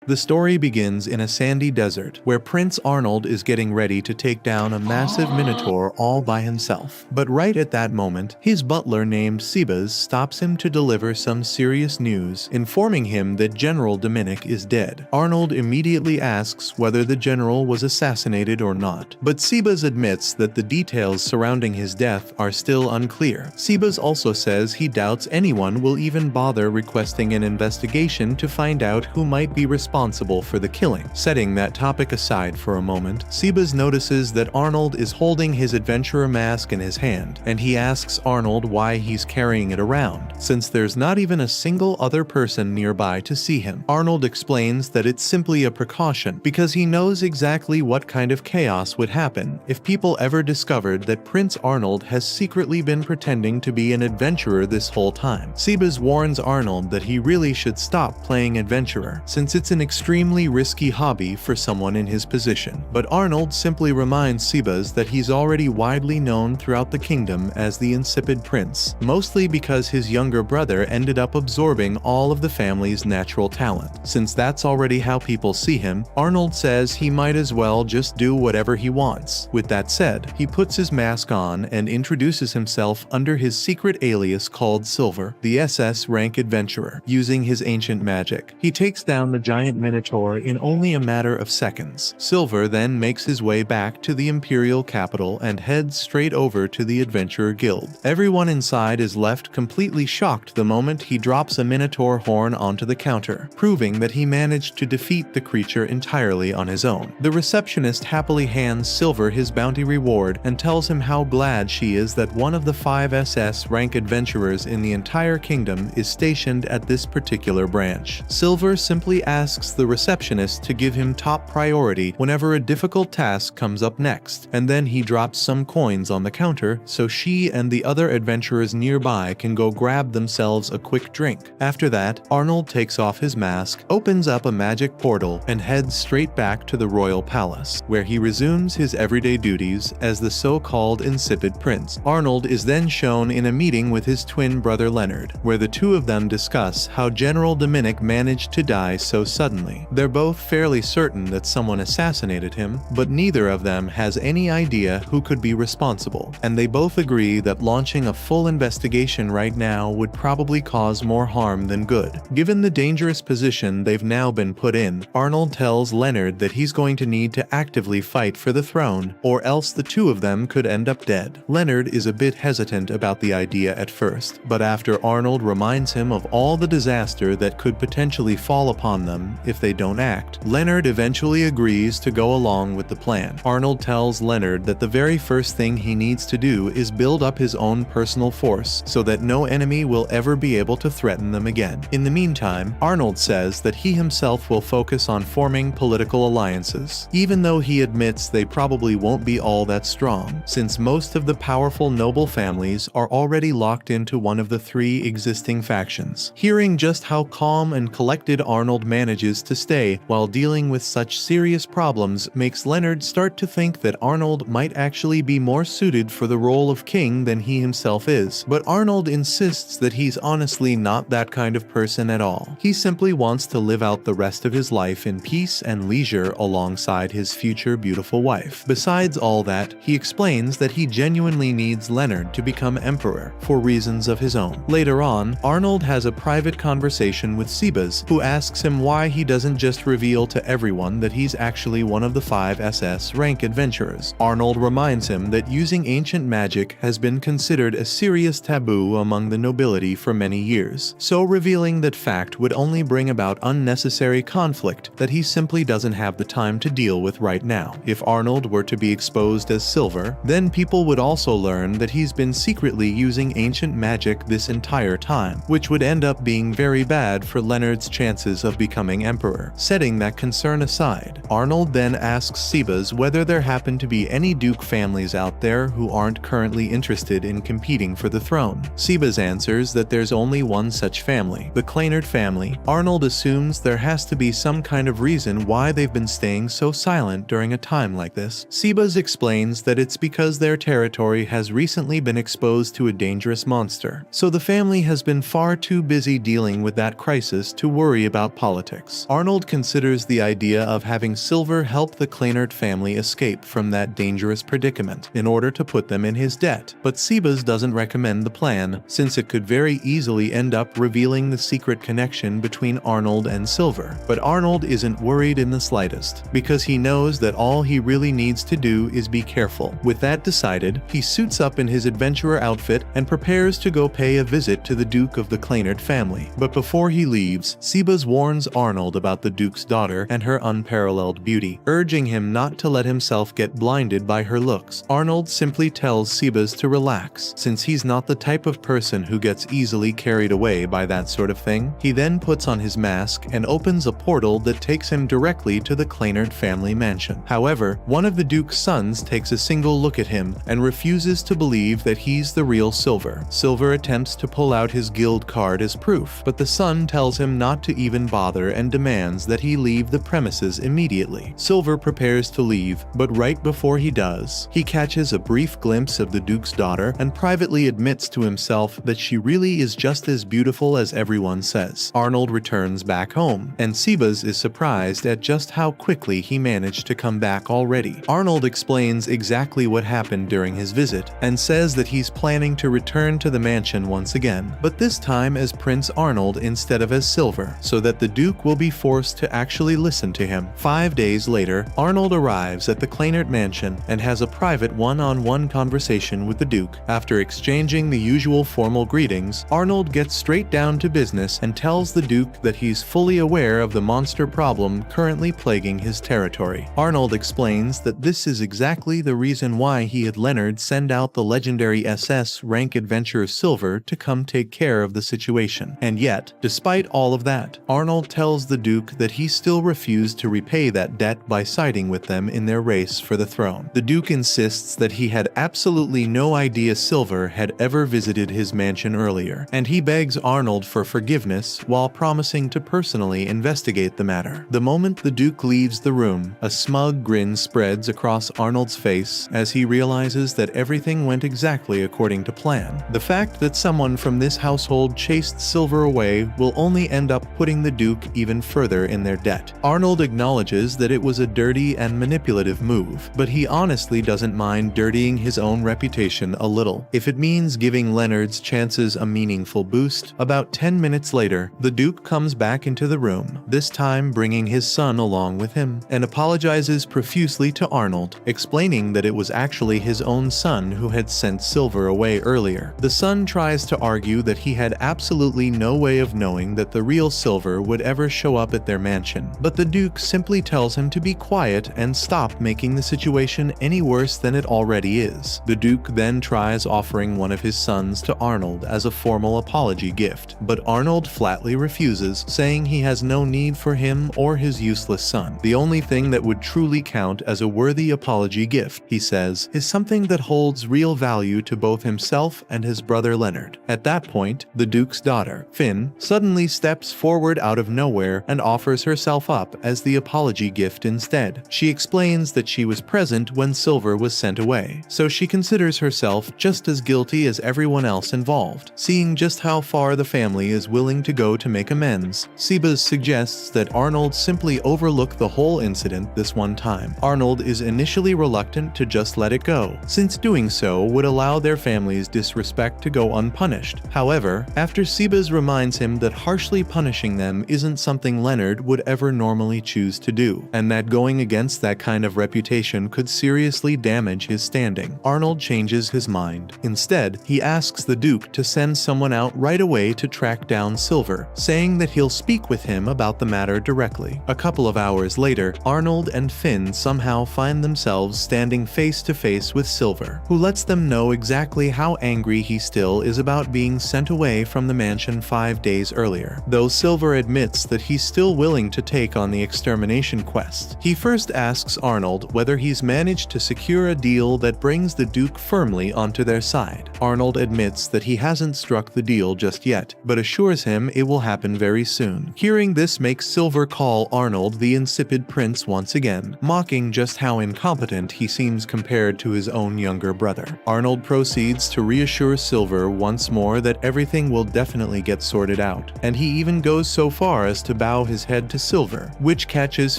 The story begins in a sandy desert, where Prince Arnold is getting ready to take down a massive minotaur all by himself. But right at that moment, his butler named Sebas stops him to deliver some serious news, informing him that General Dominic is dead. Arnold immediately asks whether the general was assassinated or not, but Sebas admits that the details surrounding his death are still unclear. Sebas also says he doubts anyone will even bother requesting an investigation to find out who might be responsible for the killing. Setting that topic aside for a moment, Sebas notices that Arnold is holding his adventurer mask in his hand, and he asks Arnold why he's carrying it around, since there's not even a single other person nearby to see him. Arnold explains that it's simply a precaution, because he knows exactly what kind of chaos would happen if people ever discovered that Prince Arnold has secretly been pretending to be an adventurer this whole time. Sebas warns Arnold that he really should stop playing adventurer, since it's an extremely risky hobby for someone in his position. But Arnold simply reminds Sebas that he's already widely known throughout the kingdom as the Insipid Prince, mostly because his younger brother ended up absorbing all of the family's natural talent. Since that's already how people see him, Arnold says he might as well just do whatever he wants. With that said, he puts his mask on and introduces himself under his secret alias called Silver, the SS rank adventurer, using his ancient magic. He takes down the giant minotaur in only a matter of seconds. Silver then makes his way back to the imperial capital and heads straight over to the Adventurer Guild. Everyone inside is left completely shocked the moment he drops a minotaur horn onto the counter, proving that he managed to defeat the creature entirely on his own. The receptionist happily hands Silver his bounty reward and tells him how glad she is that one of the 5 SS rank adventurers in the entire kingdom is stationed at this particular branch. Silver simply asks the receptionist to give him top priority whenever a difficult task comes up next, and then he drops some coins on the counter so she and the other adventurers nearby can go grab themselves a quick drink. After that, Arnold takes off his mask, opens up a magic portal, and heads straight back to the royal palace, where he resumes his everyday duties as the so-called Insipid Prince. Arnold is then shown in a meeting with his twin brother Leonard, where the two of them discuss how General Dominic managed to die so suddenly. They're both fairly certain that someone assassinated him, but neither of them has any idea who could be responsible, and they both agree that launching a full investigation right now would probably cause more harm than good. Given the dangerous position they've now been put in, Arnold tells Leonard that he's going to need to actively fight for the throne, or else the two of them could end up dead. Leonard is a bit hesitant about the idea at first, but after Arnold reminds him of all the disaster that could potentially fall upon them if they don't act, Leonard eventually agrees to go along with the plan. Arnold tells Leonard that the very first thing he needs to do is build up his own personal force so that no enemy will ever be able to threaten them again. In the meantime, Arnold says that he himself will focus on forming political alliances, even though he admits they probably won't be all that strong, since most of the powerful noble families are already locked into one of the 3 existing factions. Hearing just how calm and collected Arnold manages to stay while dealing with such serious problems makes Leonard start to think that Arnold might actually be more suited for the role of king than he himself is. But Arnold insists that he's honestly not that kind of person at all. He simply wants to live out the rest of his life in peace and leisure alongside his future beautiful wife. Besides all that, he explains that he genuinely needs Leonard to become emperor for reasons of his own. Later on, Arnold has a private conversation with Sebas, who asks him why he doesn't just reveal to everyone that he's actually one of the 5 SS rank adventurers. Arnold reminds him that using ancient magic has been considered a serious taboo among the nobility for many years, so revealing that fact would only bring about unnecessary conflict that he simply doesn't have the time to deal with right now. If Arnold were to be exposed as Silver, then people would also learn that he's been secretly using ancient magic this entire time, which would end up being very bad for Leonard's chances of becoming emperor. Setting that concern aside, Arnold then asks Sebas whether there happen to be any duke families out there who aren't currently interested in competing for the throne. Sebas answers that there's only one such family, the Kleinert family. Arnold assumes there has to be some kind of reason why they've been staying so silent during a time like this. Sebas explains that it's because their territory has recently been exposed to a dangerous monster, so the family has been far too busy dealing with that crisis to worry about politics. house. Arnold considers the idea of having Silver help the Kleinert family escape from that dangerous predicament in order to put them in his debt, but Sebas doesn't recommend the plan since it could very easily end up revealing the secret connection between Arnold and Silver. But Arnold isn't worried in the slightest, because he knows that all he really needs to do is be careful. With that decided, he suits up in his adventurer outfit and prepares to go pay a visit to the Duke of the Kleinert family. But before he leaves, Sebas warns Arnold about the Duke's daughter and her unparalleled beauty, urging him not to let himself get blinded by her looks. Arnold simply tells Sebas to relax, since he's not the type of person who gets easily carried away by that sort of thing. He then puts on his mask and opens a portal that takes him directly to the Kleinert family mansion. However, one of the Duke's sons takes a single look at him and refuses to believe that he's the real Silver. Silver attempts to pull out his guild card as proof, but the son tells him not to even bother and demands that he leave the premises immediately. Silver prepares to leave, but right before he does, he catches a brief glimpse of the Duke's daughter and privately admits to himself that she really is just as beautiful as everyone says. Arnold returns back home, and Sebas is surprised at just how quickly he managed to come back already. Arnold explains exactly what happened during his visit and says that he's planning to return to the mansion once again, but this time as Prince Arnold instead of as Silver, so that the Duke will be forced to actually listen to him. 5 days later, Arnold arrives at the Kleinert mansion and has a private one-on-one conversation with the Duke. After exchanging the usual formal greetings, Arnold gets straight down to business and tells the Duke that he's fully aware of the monster problem currently plaguing his territory. Arnold explains that this is exactly the reason why he had Leonard send out the legendary SS rank adventurer Silver to come take care of the situation. And yet, despite all of that, Arnold tells the Duke that he still refused to repay that debt by siding with them in their race for the throne. The Duke insists that he had absolutely no idea Silver had ever visited his mansion earlier, and he begs Arnold for forgiveness while promising to personally investigate the matter. The moment the Duke leaves the room, a smug grin spreads across Arnold's face as he realizes that everything went exactly according to plan. The fact that someone from this household chased Silver away will only end up putting the Duke even further in their debt. Arnold acknowledges that it was a dirty and manipulative move, but he honestly doesn't mind dirtying his own reputation a little, if it means giving Leonard's chances a meaningful boost. About 10 minutes later, the Duke comes back into the room, this time bringing his son along with him, and apologizes profusely to Arnold, explaining that it was actually his own son who had sent Silver away earlier. The son tries to argue that he had absolutely no way of knowing that the real Silver would ever show up at their mansion, but the Duke simply tells him to be quiet and stop making the situation any worse than it already is. The Duke then tries offering one of his sons to Arnold as a formal apology gift, but Arnold flatly refuses, saying he has no need for him or his useless son. The only thing that would truly count as a worthy apology gift, he says, is something that holds real value to both himself and his brother Leonard. At that point, the Duke's daughter, Finn, suddenly steps forward out of nowhere and offers herself up as the apology gift instead. She explains that she was present when Silver was sent away, so she considers herself just as guilty as everyone else involved. Seeing just how far the family is willing to go to make amends, Sebas suggests that Arnold simply overlook the whole incident this one time. Arnold is initially reluctant to just let it go, since doing so would allow their family's disrespect to go unpunished. However, after Sebas reminds him that harshly punishing them isn't something Leonard would ever normally choose to do, and that going against that kind of reputation could seriously damage his standing, Arnold changes his mind. Instead, he asks the Duke to send someone out right away to track down Silver, saying that he'll speak with him about the matter directly. A couple of hours later, Arnold and Finn somehow find themselves standing face to face with Silver, who lets them know exactly how angry he still is about being sent away from the mansion 5 days earlier. Though Silver admits that he's still willing to take on the extermination quest, he first asks Arnold whether he's managed to secure a deal that brings the Duke firmly onto their side. Arnold admits that he hasn't struck the deal just yet, but assures him it will happen very soon. Hearing this makes Silver call Arnold the Insipid Prince once again, mocking just how incompetent he seems compared to his own younger brother. Arnold proceeds to reassure Silver once more that everything will definitely get sorted out, and he even goes so far as to bow his head to Silver, which catches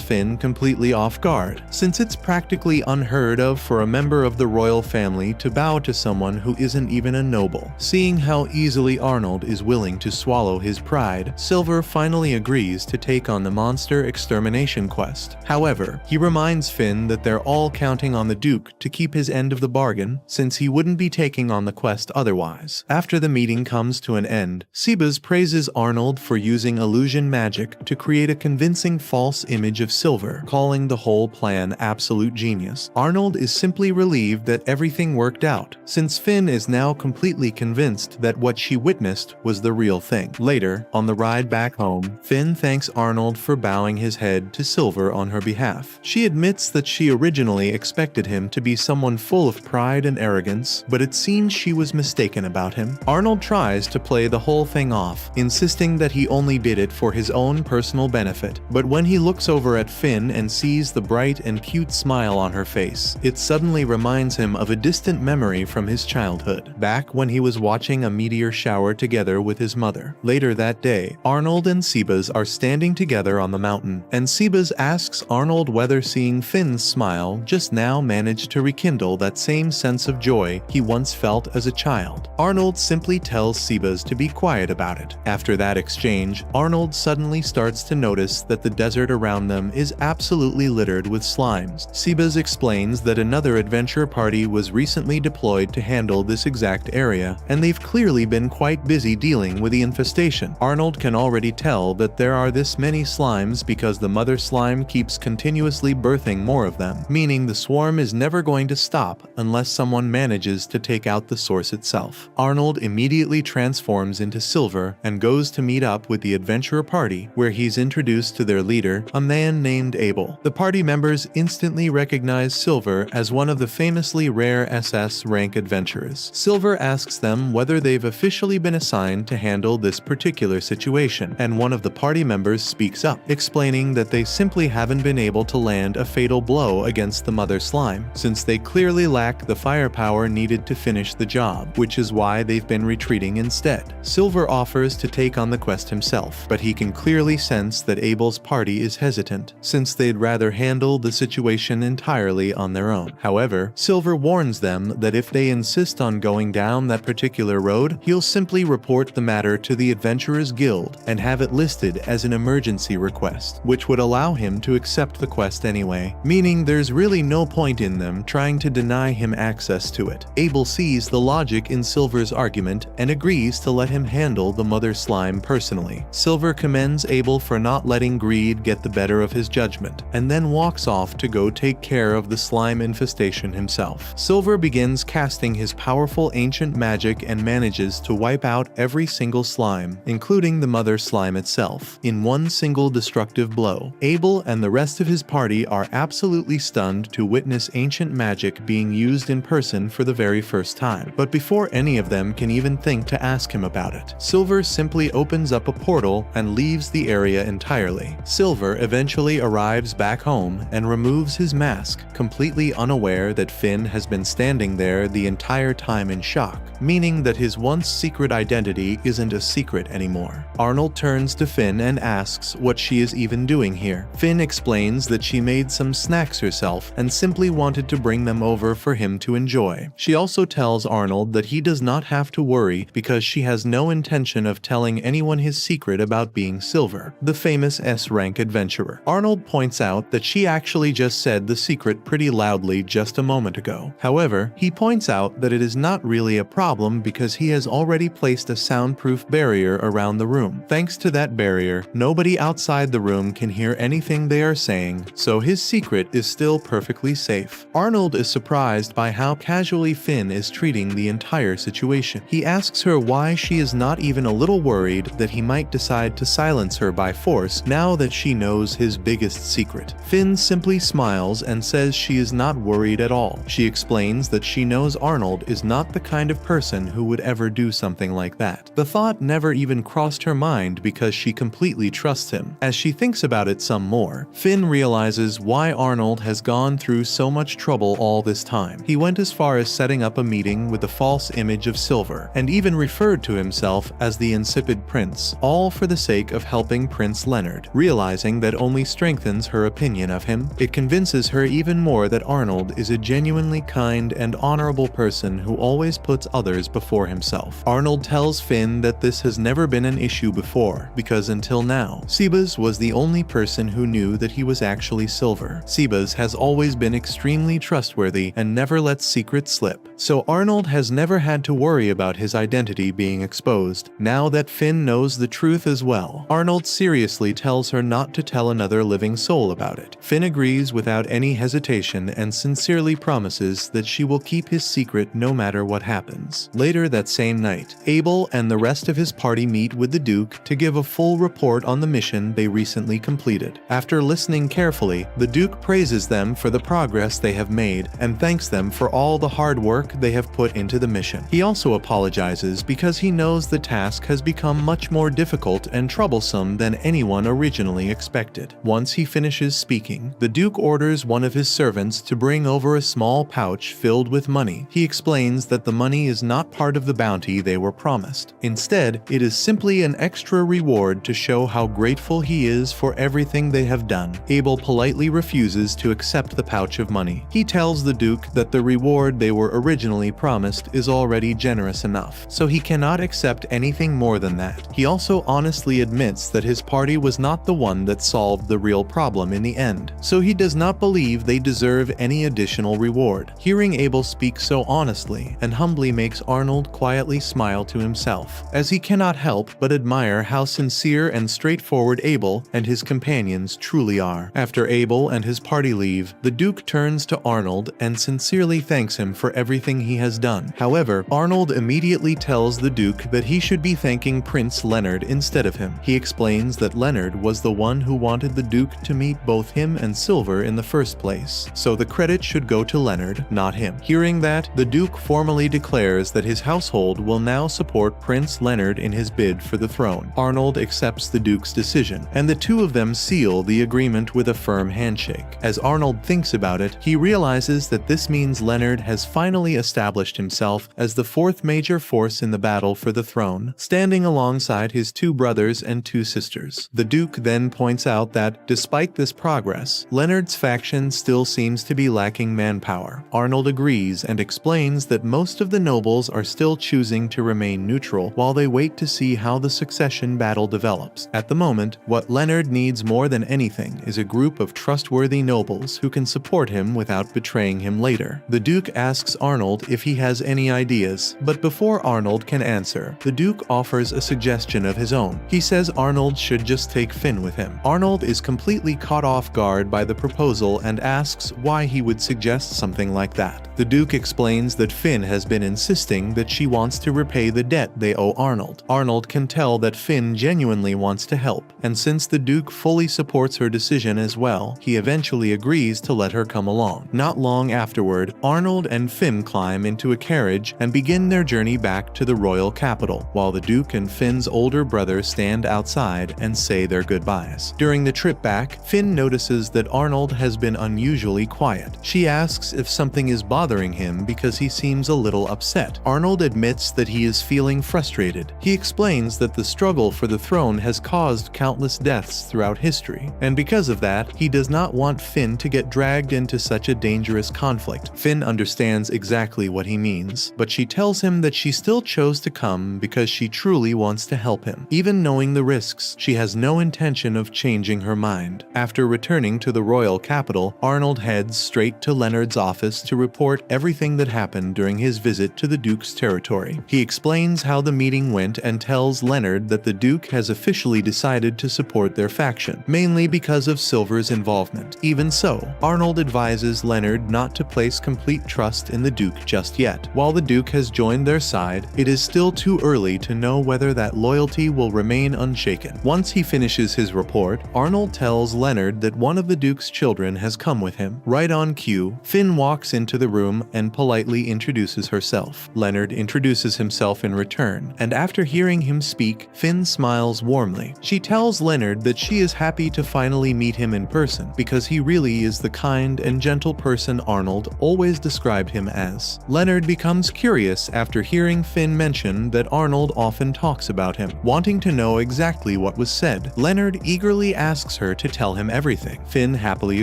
Finn completely off guard, since it's practically unheard of for a member of the royal family to bow to someone who isn't even a noble. Seeing how easily Arnold is willing to swallow his pride, Silver finally agrees to take on the monster extermination quest. However, he reminds Finn that they're all counting on the Duke to keep his end of the bargain, since he wouldn't be taking on the quest otherwise. After the meeting comes to an end, Sebas praises Arnold for using illusion magic to create a convincing false image of Silver, calling the whole plan absolute genius. Arnold is simply relieved that everything worked out, since Finn is now completely convinced that what she witnessed was the real thing. Later, on the ride back home, Finn thanks Arnold for bowing his head to Silver on her behalf. She admits that she originally expected him to be someone full of pride and arrogance, but it seems she was mistaken about him. Arnold tries to play the whole thing off, insisting that he only did it for his own personal benefit, but when he looks over at Finn and sees the bright and cute smile on her face, it suddenly reminds him of a distant memory from his childhood, back when he was watching a meteor shower together with his mother. Later that day, Arnold and Sebas are standing together on the mountain, and Sebas asks Arnold whether seeing Finn's smile just now managed to rekindle that same sense of joy he once felt as a child. Arnold simply tells Sebas to be quiet about it. After that exchange, Arnold suddenly starts to notice that the desert around them is absolutely littered with slimes. Sebas explains that another adventure party was recently deployed to handle this exact area, and they've clearly been quite busy dealing with the infestation. Arnold can already tell that there are this many slimes because the mother slime keeps continuously birthing more of them, meaning the swarm is never going to stop unless someone manages to take out the source itself. Arnold immediately transforms into Silver and goes to meet up with the adventurer party, where he's introduced to their leader, a man named Abel. The party members instantly recognize Silver as one of the famously rare SS rank adventurers. Silver asks them whether they've officially been assigned to handle this particular situation, and one of the party members speaks up, explaining that they simply haven't been able to land a fatal blow against the mother slime, since they clearly lack the firepower needed to finish the job, which is why they've been retreating instead. Silver offers to take on the quest himself, but he can clearly sense that Abel's party is hesitant, since they'd rather handle the situation entirely on their own. However, Silver warns them that if they insist on going down that particular road, he'll simply report the matter to the Adventurers Guild and have it listed as an emergency request, which would allow him to accept the quest anyway, meaning there's really no point in them trying to deny him access to it. Abel sees the logic in Silver's argument and agrees to let him handle the mother slime personally. Silver commends Abel for not letting greed get the better of his judgment, and then walks off to go take care of the slime infestation himself. Silver begins casting his powerful ancient magic and manages to wipe out every single slime, including the mother slime itself, in one single destructive blow. Abel and the rest of his party are absolutely stunned to witness ancient magic being used in person for the very first time, but before any of them can even think to ask him about it, Silver simply opens up a portal and leaves the area entirely. Silver eventually arrives back home and removes his mask, completely unaware that Finn has been standing there the entire time in shock, meaning that his once secret identity isn't a secret anymore. Arnold turns to Finn and asks what she is even doing here. Finn explains that she made some snacks herself and simply wanted to bring them over for him to enjoy. She also tells Arnold that he does not have to worry because she has no intention of telling anyone his secret about being Silver, the famous S-rank adventurer. Arnold points out that she actually just said the secret pretty loudly just a moment ago. However, he points out that it is not really a problem because he has already placed a soundproof barrier around the room. Thanks to that barrier, nobody outside the room can hear anything they are saying, so his secret is still perfectly safe. Arnold is surprised by how casually Finn is treating the entire situation. He asks her why she is not even a little worried that he might decide to silence her by force now that she knows his biggest secret. Finn simply smiles and says she is not worried at all. She explains that she knows Arnold is not the kind of person who would ever do something like that. The thought never even crossed her mind because she completely trusts him. As she thinks about it some more, Finn realizes why Arnold has gone through so much trouble all this time. He went as far as setting up a meeting with the false image of Silver, and even referred to himself as the Insipid Prince, all for the sake of helping helping Prince Leonard. Realizing that only strengthens her opinion of him, it convinces her even more that Arnold is a genuinely kind and honorable person who always puts others before himself. Arnold tells Finn that this has never been an issue before, because until now, Sebas was the only person who knew that he was actually Silver. Sebas has always been extremely trustworthy and never lets secrets slip, so Arnold has never had to worry about his identity being exposed. Now that Finn knows the truth as well, Arnold seriously tells her not to tell another living soul about it. Finn agrees without any hesitation and sincerely promises that she will keep his secret no matter what happens. Later that same night, Abel and the rest of his party meet with the Duke to give a full report on the mission they recently completed. After listening carefully, the Duke praises them for the progress they have made and thanks them for all the hard work they have put into the mission. He also apologizes because he knows the task has become much more difficult and troublesome than anyone originally expected. Once he finishes speaking, the Duke orders one of his servants to bring over a small pouch filled with money. He explains that the money is not part of the bounty they were promised. Instead, it is simply an extra reward to show how grateful he is for everything they have done. Abel politely refuses to accept the pouch of money. He tells the Duke that the reward they were originally promised is already generous enough, so he cannot accept anything more than that. He also honestly admits that his party was not the one that solved the real problem in the end, so he does not believe they deserve any additional reward. Hearing Abel speak so honestly and humbly makes Arnold quietly smile to himself, as he cannot help but admire how sincere and straightforward Abel and his companions truly are. After Abel and his party leave, the Duke turns to Arnold and sincerely thanks him for everything he has done. However, Arnold immediately tells the Duke that he should be thanking Prince Leonard instead of him. He explains that Leonard was the one who wanted the Duke to meet both him and Silver in the first place, so the credit should go to Leonard, not him. Hearing that, the Duke formally declares that his household will now support Prince Leonard in his bid for the throne. Arnold accepts the Duke's decision, and the two of them seal the agreement with a firm handshake. As Arnold thinks about it, he realizes that this means Leonard has finally established himself as the fourth major force in the battle for the throne, standing alongside his two brothers and two sisters. The Duke then points out that, despite this progress, Leonard's faction still seems to be lacking manpower. Arnold agrees and explains that most of the nobles are still choosing to remain neutral while they wait to see how the succession battle develops. At the moment, what Leonard needs more than anything is a group of trustworthy nobles who can support him without betraying him later. The Duke asks Arnold if he has any ideas, but before Arnold can answer, the Duke offers a suggestion of his own. He says Arnold should just take Finn with him. Arnold is completely caught off guard by the proposal and asks why he would suggest something like that. The Duke explains that Finn has been insisting that she wants to repay the debt they owe Arnold. Arnold can tell that Finn genuinely wants to help, and since the Duke fully supports her decision as well, he eventually agrees to let her come along. Not long afterward, Arnold and Finn climb into a carriage and begin their journey back to the royal capital, while the Duke and Finn's older brother stand outside and say their goodbyes. During the trip back, Finn notices that Arnold has been unusually quiet. She asks if something is bothering him because he seems a little upset. Arnold admits that he is feeling frustrated. He explains that the struggle for the throne has caused countless deaths throughout history, and because of that, he does not want Finn to get dragged into such a dangerous conflict. Finn understands exactly what he means, but she tells him that she still chose to come because she truly wants to help him. Even knowing the risks, she has no intention of changing her mind. After returning to the royal capital, Arnold heads straight to Leonard's office to report everything that happened during his visit to the Duke's territory. He explains how the meeting went and tells Leonard that the Duke has officially decided to support their faction, mainly because of Silver's involvement. Even so, Arnold advises Leonard not to place complete trust in the Duke just yet. While the Duke has joined their side, it is still too early to know whether that loyalty will remain unshaken. Once he finishes his report, Arnold tells Leonard that one of the Duke's children has come with him. Right on cue, Finn walks into the room and politely introduces herself. Leonard introduces himself in return, and after hearing him speak, Finn smiles warmly. She tells Leonard that she is happy to finally meet him in person because he really is the kind and gentle person Arnold always described him as. Leonard becomes curious after hearing Finn mention that Arnold often talks about him, wanting to know exactly what was said. Leonard eagerly asks her to tell him everything. Finn happily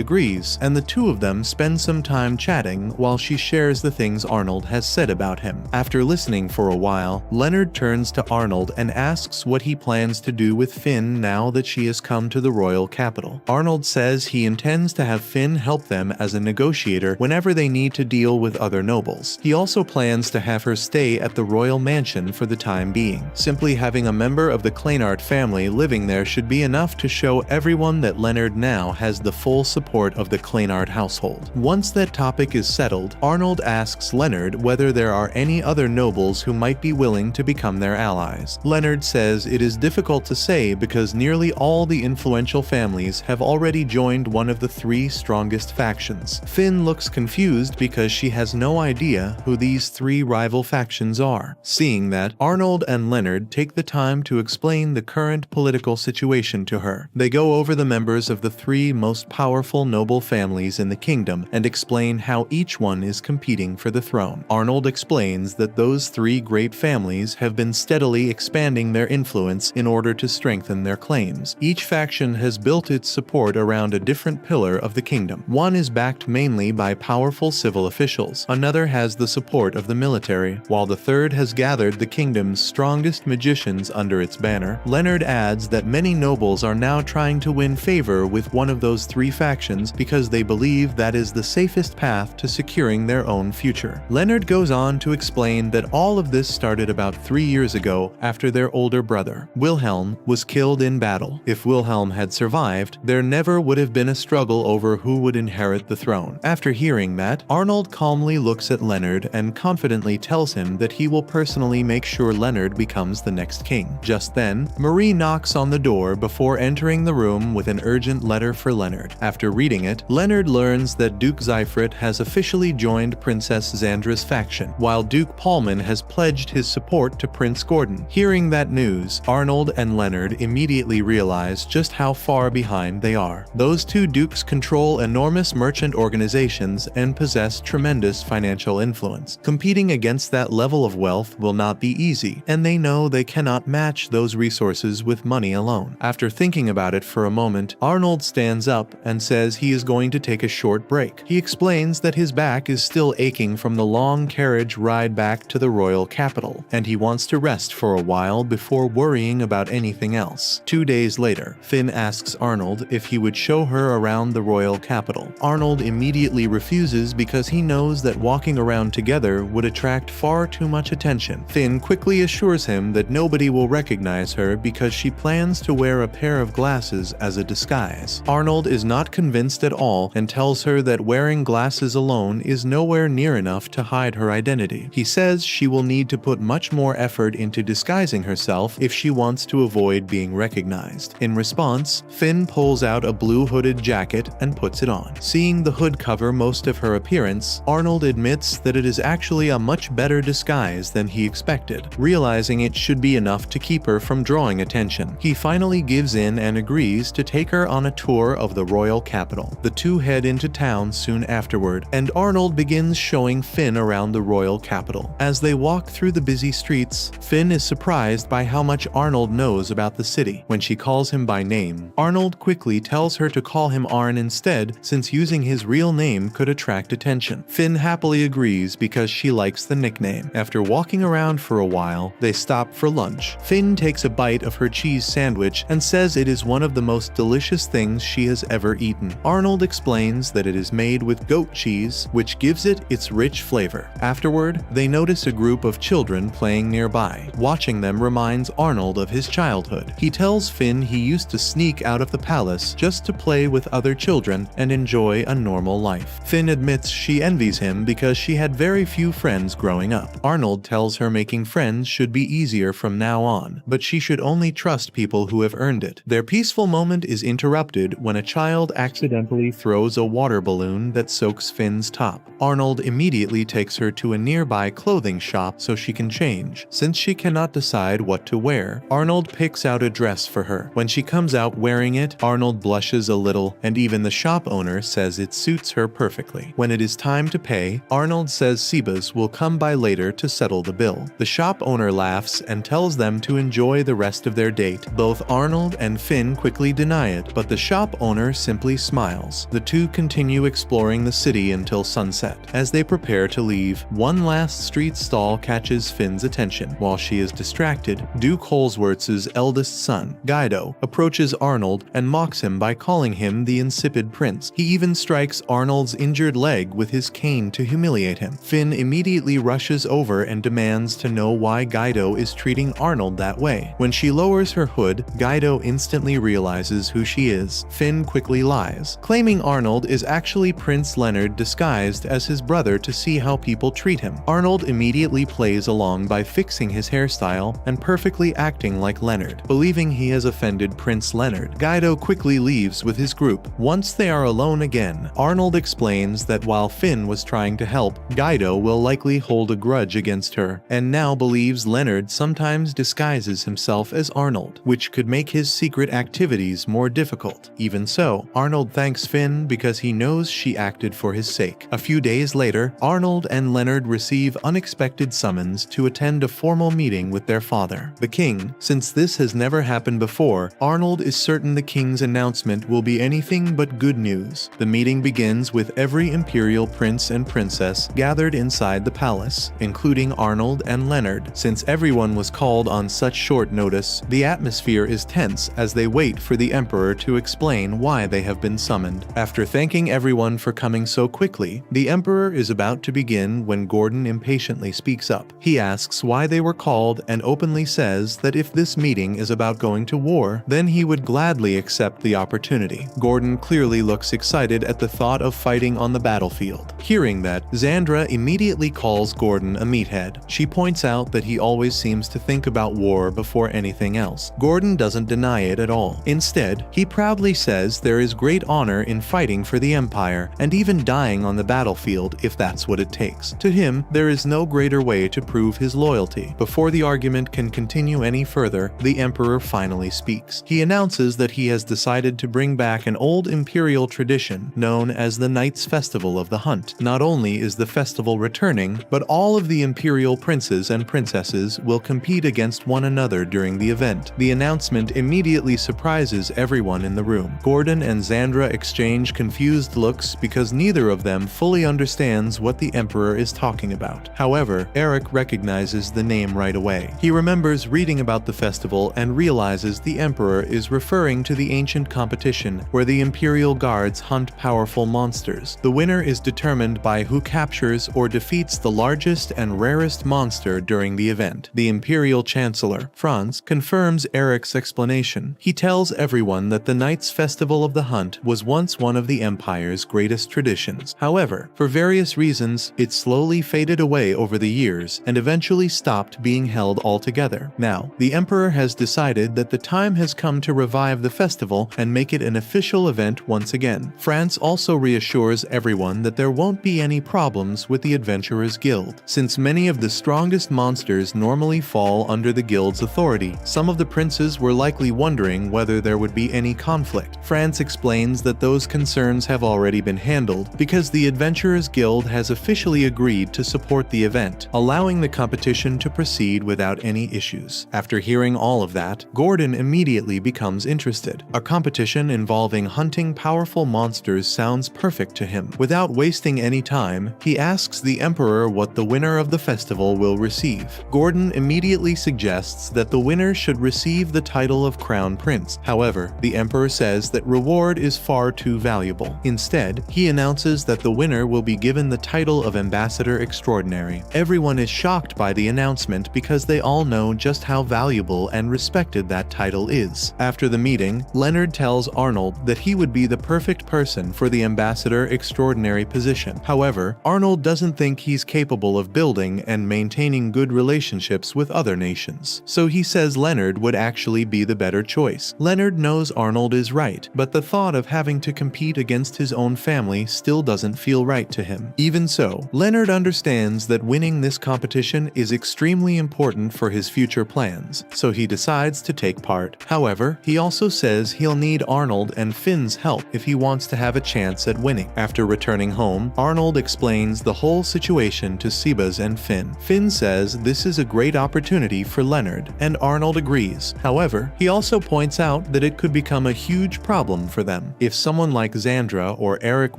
agrees, and the two of them spend some time chatting while she shares the things Arnold has said about him. After listening for a while, Leonard turns to Arnold and asks what he plans to do with Finn now that she has come to the royal capital. Arnold says he intends to have Finn help them as a negotiator whenever they need to deal with other nobles. He also plans to have her stay at the royal mansion for the time being. Simply having a member of the Kleinart family living there should be enough to show everyone that Leonard now has the full support of the Kleinart household. Once that topic is settled, Arnold asks Leonard whether there are any other nobles who might be willing to become their allies. Leonard says it is difficult to say because nearly all the influential families have already joined one of the three strongest factions. Finn looks confused because she has no idea who these three rival factions are. Seeing that, Arnold and Leonard take the time to explain the current political situation to her. They go over the members of the three most powerful noble families in the kingdom and explain how each one is competing for the throne. Arnold explains that those three great families have been steadily expanding their influence in order to strengthen their claims. Each faction has built its support around a different pillar of the kingdom. One is backed mainly by powerful civil officials, another has the support of the military, while the third has gathered the kingdom's strongest magicians under its banner. Leonard adds that many nobles are now trying to win favor with one of those three factions because they believe that is the safest path to securing their own future. Leonard goes on to explain that all of this started about 3 years ago after their older brother, Wilhelm, was killed in battle. If Wilhelm had survived, there never would have been a struggle over who would inherit the throne. After hearing that, Arnold calmly looks at Leonard and confidently tells him that he will personally make sure Leonard becomes the next king. Just then, Marie knocks on the door before entering the room with an urgent letter for Leonard. After reading it, Leonard learns that Duke Zyfrit has officially joined Princess Xandra's faction, while Duke Paulman has pledged his support to Prince Gordon. Hearing that news, Arnold and Leonard immediately realize just how far behind they are. Those two dukes control enormous merchant organizations and possess tremendous financial influence. Competing against that level of wealth will not be easy, and they know they cannot match those resources with money alone. After thinking about it for a moment, Arnold stands up and says he is going to take a short break. He explains that his back is still aching from the long carriage ride back to the royal capital, and he wants to rest for a while before worrying about anything else. 2 days later, Finn asks Arnold if he would show her around the royal capital. Arnold immediately refuses because he knows that walking around together would attract far too much attention. Finn quickly assures him that nobody will recognize her because she plans to wear a pair of glasses as a disguise. Arnold is not convinced at all and tells her that wearing glasses alone is nowhere near enough to hide her identity. He says she will need to put much more effort into disguising herself if she wants to avoid being recognized. In response, Finn pulls out a blue hooded jacket and puts it on. Seeing the hood cover most of her appearance, Arnold admits that it is actually a much better disguise than he expected, realizing it should be enough to keep her from drawing attention. He finally gives in and agrees to take her on a tour of the royal capital. The two head into town soon afterward, and Arnold begins showing Finn around the royal capital. As they walk through the busy streets, Finn is surprised by how much Arnold knows about the city. When she calls him by name, Arnold quickly tells her to call him Arn instead, since using his real name could attract attention. Finn happily agrees because she likes the nickname. After walking around for a while, they stop for lunch. Finn takes a bite of her cheese sandwich and says it is one of the most delicious things she has ever eaten. Arnold explains that it is made with goat cheese, which gives it its rich flavor. Afterward, they notice a group of children playing nearby. Watching them reminds Arnold of his childhood. He tells Finn he used to sneak out of the palace just to play with other children and enjoy a normal life. Finn admits she envies him because she had very few friends growing up. Arnold tells her making friends should be easier from now on, but she should only trust people who have earned it. Their peaceful moment is interrupted when a child accidentally throws a water balloon that soaks Finn's top. Arnold immediately takes her to a nearby clothing shop so she can change. Since she cannot decide what to wear, Arnold picks out a dress for her. When she comes out wearing it, Arnold blushes a little, and even the shop owner says it suits her perfectly. When it is time to pay, Arnold says Sebas will come by later to settle the bill. The shop owner laughs and tells them to enjoy the rest of their day gate. Both Arnold and Finn quickly deny it, but the shop owner simply smiles. The two continue exploring the city until sunset. As they prepare to leave, one last street stall catches Finn's attention. While she is distracted, Duke Holsworth's eldest son, Guido, approaches Arnold and mocks him by calling him the Insipid Prince. He even strikes Arnold's injured leg with his cane to humiliate him. Finn immediately rushes over and demands to know why Guido is treating Arnold that way. When she lowers her hood, Guido instantly realizes who she is. Finn quickly lies, claiming Arnold is actually Prince Leonard disguised as his brother to see how people treat him. Arnold immediately plays along by fixing his hairstyle and perfectly acting like Leonard. Believing he has offended Prince Leonard, Guido quickly leaves with his group. Once they are alone again, Arnold explains that while Finn was trying to help, Guido will likely hold a grudge against her, and now believes Leonard sometimes disguises himself as Arnold, which could make his secret activities more difficult. Even so, Arnold thanks Finn because he knows she acted for his sake. A few days later, Arnold and Leonard receive unexpected summons to attend a formal meeting with their father, the king. Since this has never happened before, Arnold is certain the king's announcement will be anything but good news. The meeting begins with every imperial prince and princess gathered inside the palace, including Arnold and Leonard. Since everyone was called on such short notice, the atmosphere is tense as they wait for the emperor to explain why they have been summoned. After thanking everyone for coming so quickly, the emperor is about to begin when Gordon impatiently speaks up. He asks why they were called and openly says that if this meeting is about going to war, then he would gladly accept the opportunity. Gordon clearly looks excited at the thought of fighting on the battlefield. Hearing that, Xandra immediately calls Gordon a meathead. She points out that he always seems to think about war before anything else. Gordon doesn't deny it at all. Instead, he proudly says there is great honor in fighting for the Empire and even dying on the battlefield if that's what it takes. To him, there is no greater way to prove his loyalty. Before the argument can continue any further, the Emperor finally speaks. He announces that he has decided to bring back an old imperial tradition known as the Knights' Festival of the Hunt. Not only is the festival returning, but all of the imperial princes and princesses will compete against one another during the event. The announcement immediately surprises everyone in the room. Gordon and Xandra exchange confused looks because neither of them fully understands what the Emperor is talking about. However, Eric recognizes the name right away. He remembers reading about the festival and realizes the Emperor is referring to the ancient competition where the Imperial Guards hunt powerful monsters. The winner is determined by who captures or defeats the largest and rarest monster during the event. The Imperial Chancellor, Franz, confirms Eric's explanation. He tells everyone that the Knights' Festival of the Hunt was once one of the Empire's greatest traditions. However, for various reasons, it slowly faded away over the years and eventually stopped being held altogether. Now, the Emperor has decided that the time has come to revive the festival and make it an official event once again. Franz also reassures everyone that there won't be any problems with the Adventurers Guild. Since many of the strongest monsters normally fall under the guild's authority, some of the princes were likely wondering whether there would be any conflict. Franz explains that those concerns have already been handled because the Adventurers Guild has officially agreed to support the event, allowing the competition to proceed without any issues. After hearing all of that, Gordon immediately becomes interested. A competition involving hunting powerful monsters sounds perfect to him. Without wasting any time, he asks the Emperor what the winner of the festival will receive. Gordon immediately suggests that the winner should receive the title of Crown Prince. However, the Emperor says that reward is far too valuable. Instead, he announces that the winner will be given the title of Ambassador Extraordinary. Everyone is shocked by the announcement because they all know just how valuable and respected that title is. After the meeting, Leonard tells Arnold that he would be the perfect person for the Ambassador Extraordinary position. However, Arnold doesn't think he's capable of building and maintaining good relationships with other nations, so he says Leonard would actually be the better choice. Leonard knows Arnold is right, but the thought of having to compete against his own family still doesn't feel right to him. Even so, Leonard understands that winning this competition is extremely important for his future plans, so he decides to take part. However, he also says he'll need Arnold and Finn's help if he wants to have a chance at winning. After returning home, Arnold explains the whole situation to Sebas and Finn. Finn says this is a great opportunity for Leonard, and Arnold agrees. abilities. However, he also points out that it could become a huge problem for them. If someone like Xandra or Eric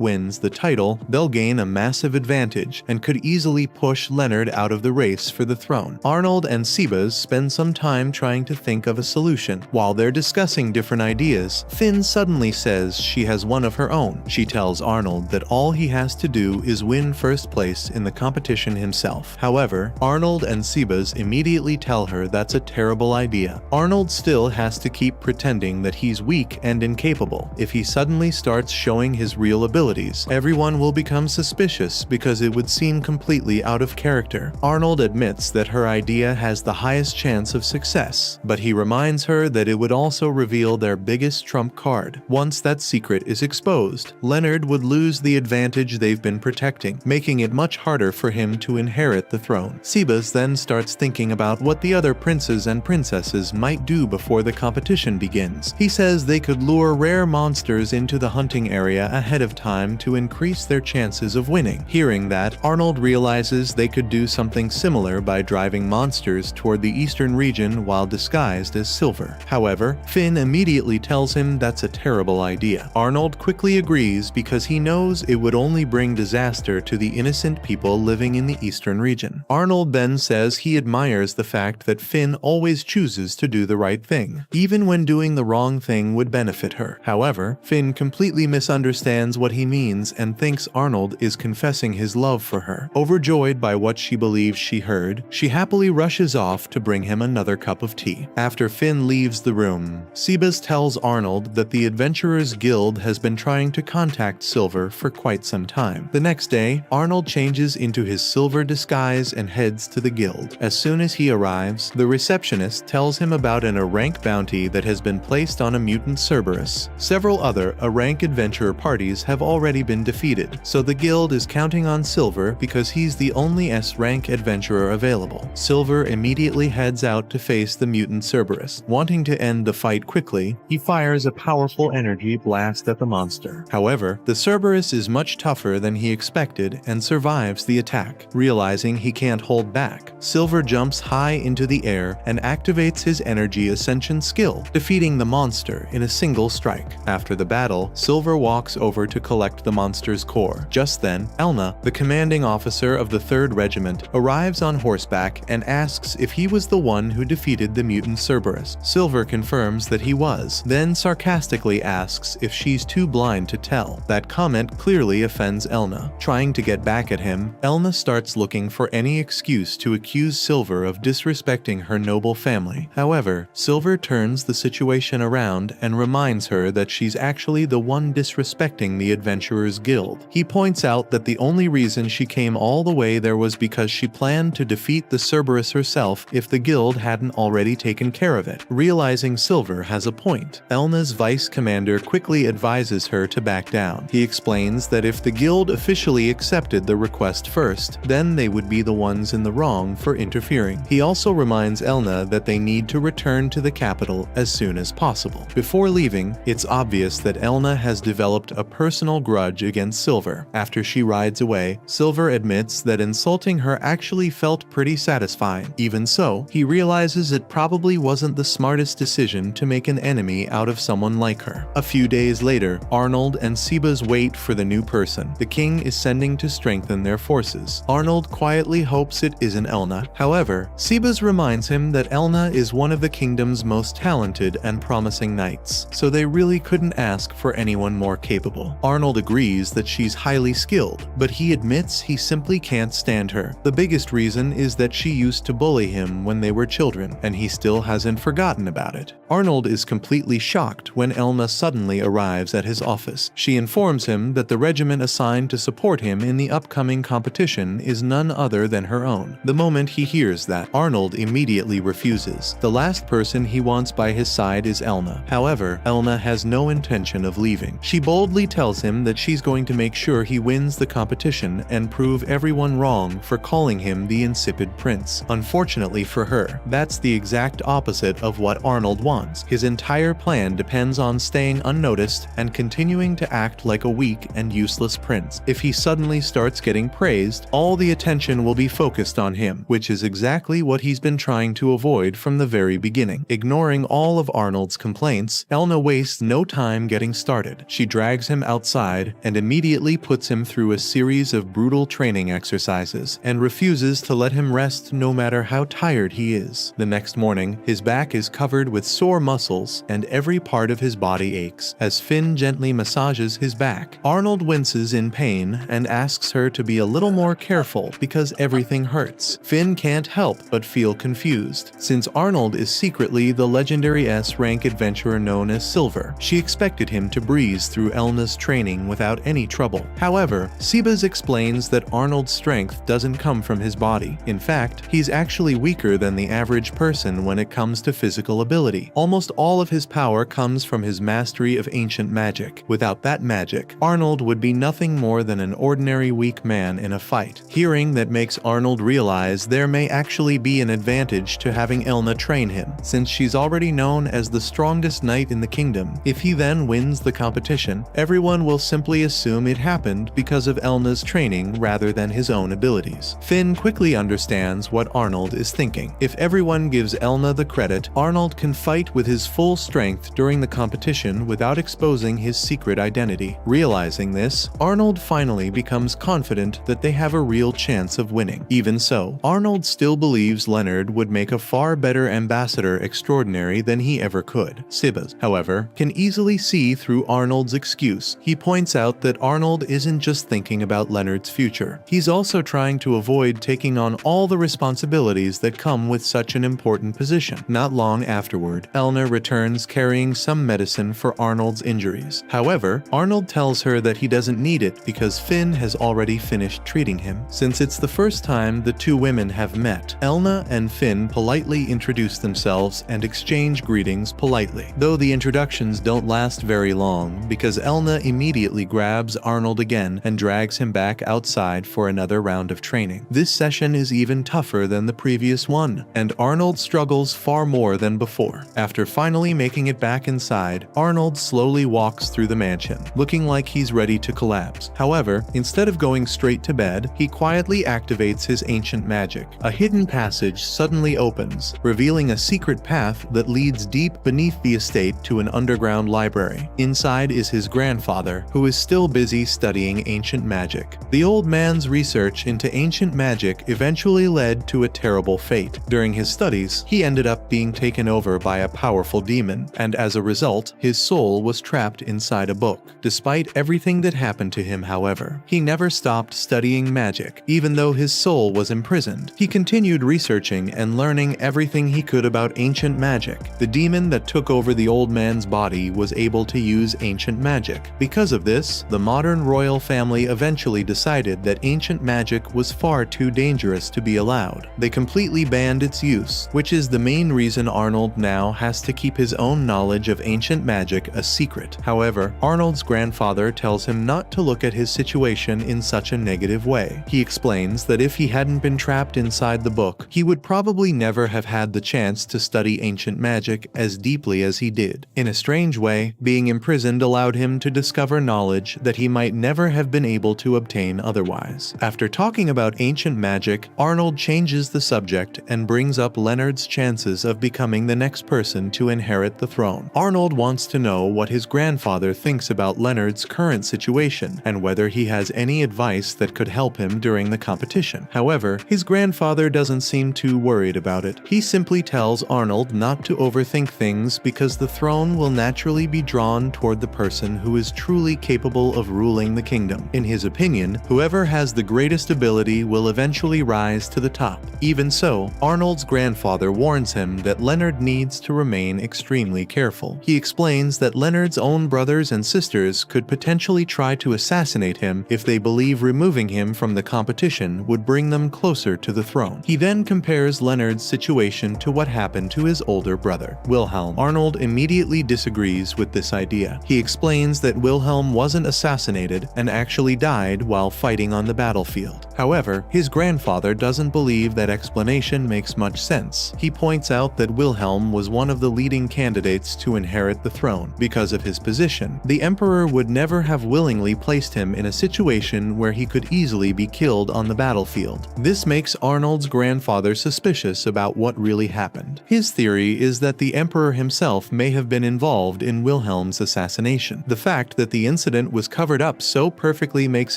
wins the title, they'll gain a massive advantage and could easily push Leonard out of the race for the throne. Arnold and Sebas spend some time trying to think of a solution. While they're discussing different ideas, Finn suddenly says she has one of her own. She tells Arnold that all he has to do is win first place in the competition himself. However, Arnold and Sebas immediately tell her that's a terrible idea. Arnold still has to keep pretending that he's weak and incapable. If he suddenly starts showing his real abilities, everyone will become suspicious because it would seem completely out of character. Arnold admits that her idea has the highest chance of success, but he reminds her that it would also reveal their biggest trump card. Once that secret is exposed, Leonard would lose the advantage they've been protecting, making it much harder for him to inherit the throne. Sebas then starts thinking about what the other princes and princesses might do before the competition begins. He says they could lure rare monsters into the hunting area ahead of time to increase their chances of winning. Hearing that, Arnold realizes they could do something similar by driving monsters toward the eastern region while disguised as silver. However, Finn immediately tells him that's a terrible idea. Arnold quickly agrees because he knows it would only bring disaster to the innocent people living in the eastern region. Arnold then says he admires the fact that Finn always chooses to do the right thing, even when doing the wrong thing would benefit her. However, Finn completely misunderstands what he means and thinks Arnold is confessing his love for her. Overjoyed by what she believes she heard, she happily rushes off to bring him another cup of tea. After Finn leaves the room, Sebas tells Arnold that the Adventurers Guild has been trying to contact Silver for quite some time. The next day, Arnold changes into his silver disguise and heads to the guild. As soon as he arrives, the receptionist tells him about an A-rank bounty that has been placed on a mutant Cerberus. Several other A-rank adventurer parties have already been defeated, so the guild is counting on Silver because he's the only S-rank adventurer available. Silver immediately heads out to face the mutant Cerberus. Wanting to end the fight quickly, he fires a powerful energy blast at the monster. However, the Cerberus is much tougher than he expected and survives the attack. Realizing he can't hold back, Silver jumps high into the air and activates his energy ascension skill, defeating the monster in a single strike. After the battle, Silver walks over to collect the monster's core. Just then, Elna, the commanding officer of the 3rd Regiment, arrives on horseback and asks if he was the one who defeated the mutant Cerberus. Silver confirms that he was, then sarcastically asks if she's too blind to tell. That comment clearly offends Elna. Trying to get back at him, Elna starts looking for any excuse to accuse Silver of disrespecting her noble family. However, Silver turns the situation around and reminds her that she's actually the one disrespecting the Adventurers Guild. He points out that the only reason she came all the way there was because she planned to defeat the Cerberus herself if the guild hadn't already taken care of it. Realizing Silver has a point, Elna's vice commander quickly advises her to back down. He explains that if the guild officially accepted the request first, then they would be the ones in the wrong for interfering. He also reminds Elna that they need to return to the capital as soon as possible. Before leaving, it's obvious that Elna has developed a personal grudge against Silver. After she rides away, Silver admits that insulting her actually felt pretty satisfying. Even so, he realizes it probably wasn't the smartest decision to make an enemy out of someone like her. A few days later, Arnold and Sebas wait for the new person the king is sending to strengthen their forces. Arnold quietly hopes it isn't Elna. However, Sebas reminds him that Elna is one of the kingdom's most talented and promising knights, so they really couldn't ask for anyone more capable. Arnold agrees that she's highly skilled, but he admits he simply can't stand her. The biggest reason is that she used to bully him when they were children, and he still hasn't forgotten about it. Arnold is completely shocked when Elna suddenly arrives at his office. She informs him that the regiment assigned to support him in the upcoming competition is none other than her own. The moment he hears that, Arnold immediately refuses. The last person he wants by his side is Elna. However, Elna has no intention of leaving. She boldly tells him that she's going to make sure he wins the competition and prove everyone wrong for calling him the Insipid Prince. Unfortunately for her, that's the exact opposite of what Arnold wants. His entire plan depends on staying unnoticed and continuing to act like a weak and useless prince. If he suddenly starts getting praised, all the attention will be focused on him, which is exactly what he's been trying to avoid from the very very beginning. Ignoring all of Arnold's complaints, Elna wastes no time getting started. She drags him outside and immediately puts him through a series of brutal training exercises and refuses to let him rest no matter how tired he is. The next morning, his back is covered with sore muscles and every part of his body aches. As Finn gently massages his back, Arnold winces in pain and asks her to be a little more careful because everything hurts. Finn can't help but feel confused, since Arnold is secretly the legendary S-rank adventurer known as Silver. She expected him to breeze through Elna's training without any trouble. However, Sebas explains that Arnold's strength doesn't come from his body. In fact, he's actually weaker than the average person when it comes to physical ability. Almost all of his power comes from his mastery of ancient magic. Without that magic, Arnold would be nothing more than an ordinary weak man in a fight. Hearing that makes Arnold realize there may actually be an advantage to having Elna train him, since she's already known as the strongest knight in the kingdom. If he then wins the competition, everyone will simply assume it happened because of Elna's training rather than his own abilities. Finn quickly understands what Arnold is thinking. If everyone gives Elna the credit, Arnold can fight with his full strength during the competition without exposing his secret identity. Realizing this, Arnold finally becomes confident that they have a real chance of winning. Even so, Arnold still believes Leonard would make a far better ambassador extraordinary than he ever could. Sebas, however, can easily see through Arnold's excuse. He points out that Arnold isn't just thinking about Leonard's future. He's also trying to avoid taking on all the responsibilities that come with such an important position. Not long afterward, Elna returns carrying some medicine for Arnold's injuries. However, Arnold tells her that he doesn't need it because Finn has already finished treating him. Since it's the first time the two women have met, Elna and Finn politely introduce themselves and exchange greetings politely. Though the introductions don't last very long because Elna immediately grabs Arnold again and drags him back outside for another round of training. This session is even tougher than the previous one, and Arnold struggles far more than before. After finally making it back inside, Arnold slowly walks through the mansion, looking like he's ready to collapse. However, instead of going straight to bed, he quietly activates his ancient magic. A hidden passage suddenly opens, revealing a secret path that leads deep beneath the estate to an underground library. Inside is his grandfather, who is still busy studying ancient magic. The old man's research into ancient magic eventually led to a terrible fate. During his studies, he ended up being taken over by a powerful demon, and as a result, his soul was trapped inside a book. Despite everything that happened to him, however, he never stopped studying magic. Even though his soul was imprisoned, he continued researching and learning everything he could about ancient magic. The demon that took over the old man's body was able to use ancient magic. Because of this, the modern royal family eventually decided that ancient magic was far too dangerous to be allowed. They completely banned its use, which is the main reason Arnold now has to keep his own knowledge of ancient magic a secret. However, Arnold's grandfather tells him not to look at his situation in such a negative way. He explains that if he hadn't been trapped inside the book, he would probably never have had the chance to study ancient magic as deeply as he did. In a strange way, being imprisoned allowed him to discover knowledge that he might never have been able to obtain otherwise. After talking about ancient magic, Arnold changes the subject and brings up Leonard's chances of becoming the next person to inherit the throne. Arnold wants to know what his grandfather thinks about Leonard's current situation and whether he has any advice that could help him during the competition. However, his grandfather doesn't seem too worried about it. He simply tells Arnold not to overthink things because the throne will naturally be drawn toward the person who is truly capable of ruling the kingdom. In his opinion, whoever has the greatest ability will eventually rise to the top. Even so, Arnold's grandfather warns him that Leonard needs to remain extremely careful. He explains that Leonard's own brothers and sisters could potentially try to assassinate him if they believe removing him from the competition would bring them closer to the throne. He then compares Leonard's situation to what happened to his older brother, Wilhelm. Arnold immediately disagrees with this idea. He explains that Wilhelm wasn't assassinated and actually died while fighting on the battlefield. However, his grandfather doesn't believe that explanation makes much sense. He points out that Wilhelm was one of the leading candidates to inherit the throne. Because of his position, the emperor would never have willingly placed him in a situation where he could easily be killed on the battlefield. This makes Arnold's grandfather suspicious about what really happened. happened. His theory is that the emperor himself may have been involved in Wilhelm's assassination. The fact that the incident was covered up so perfectly makes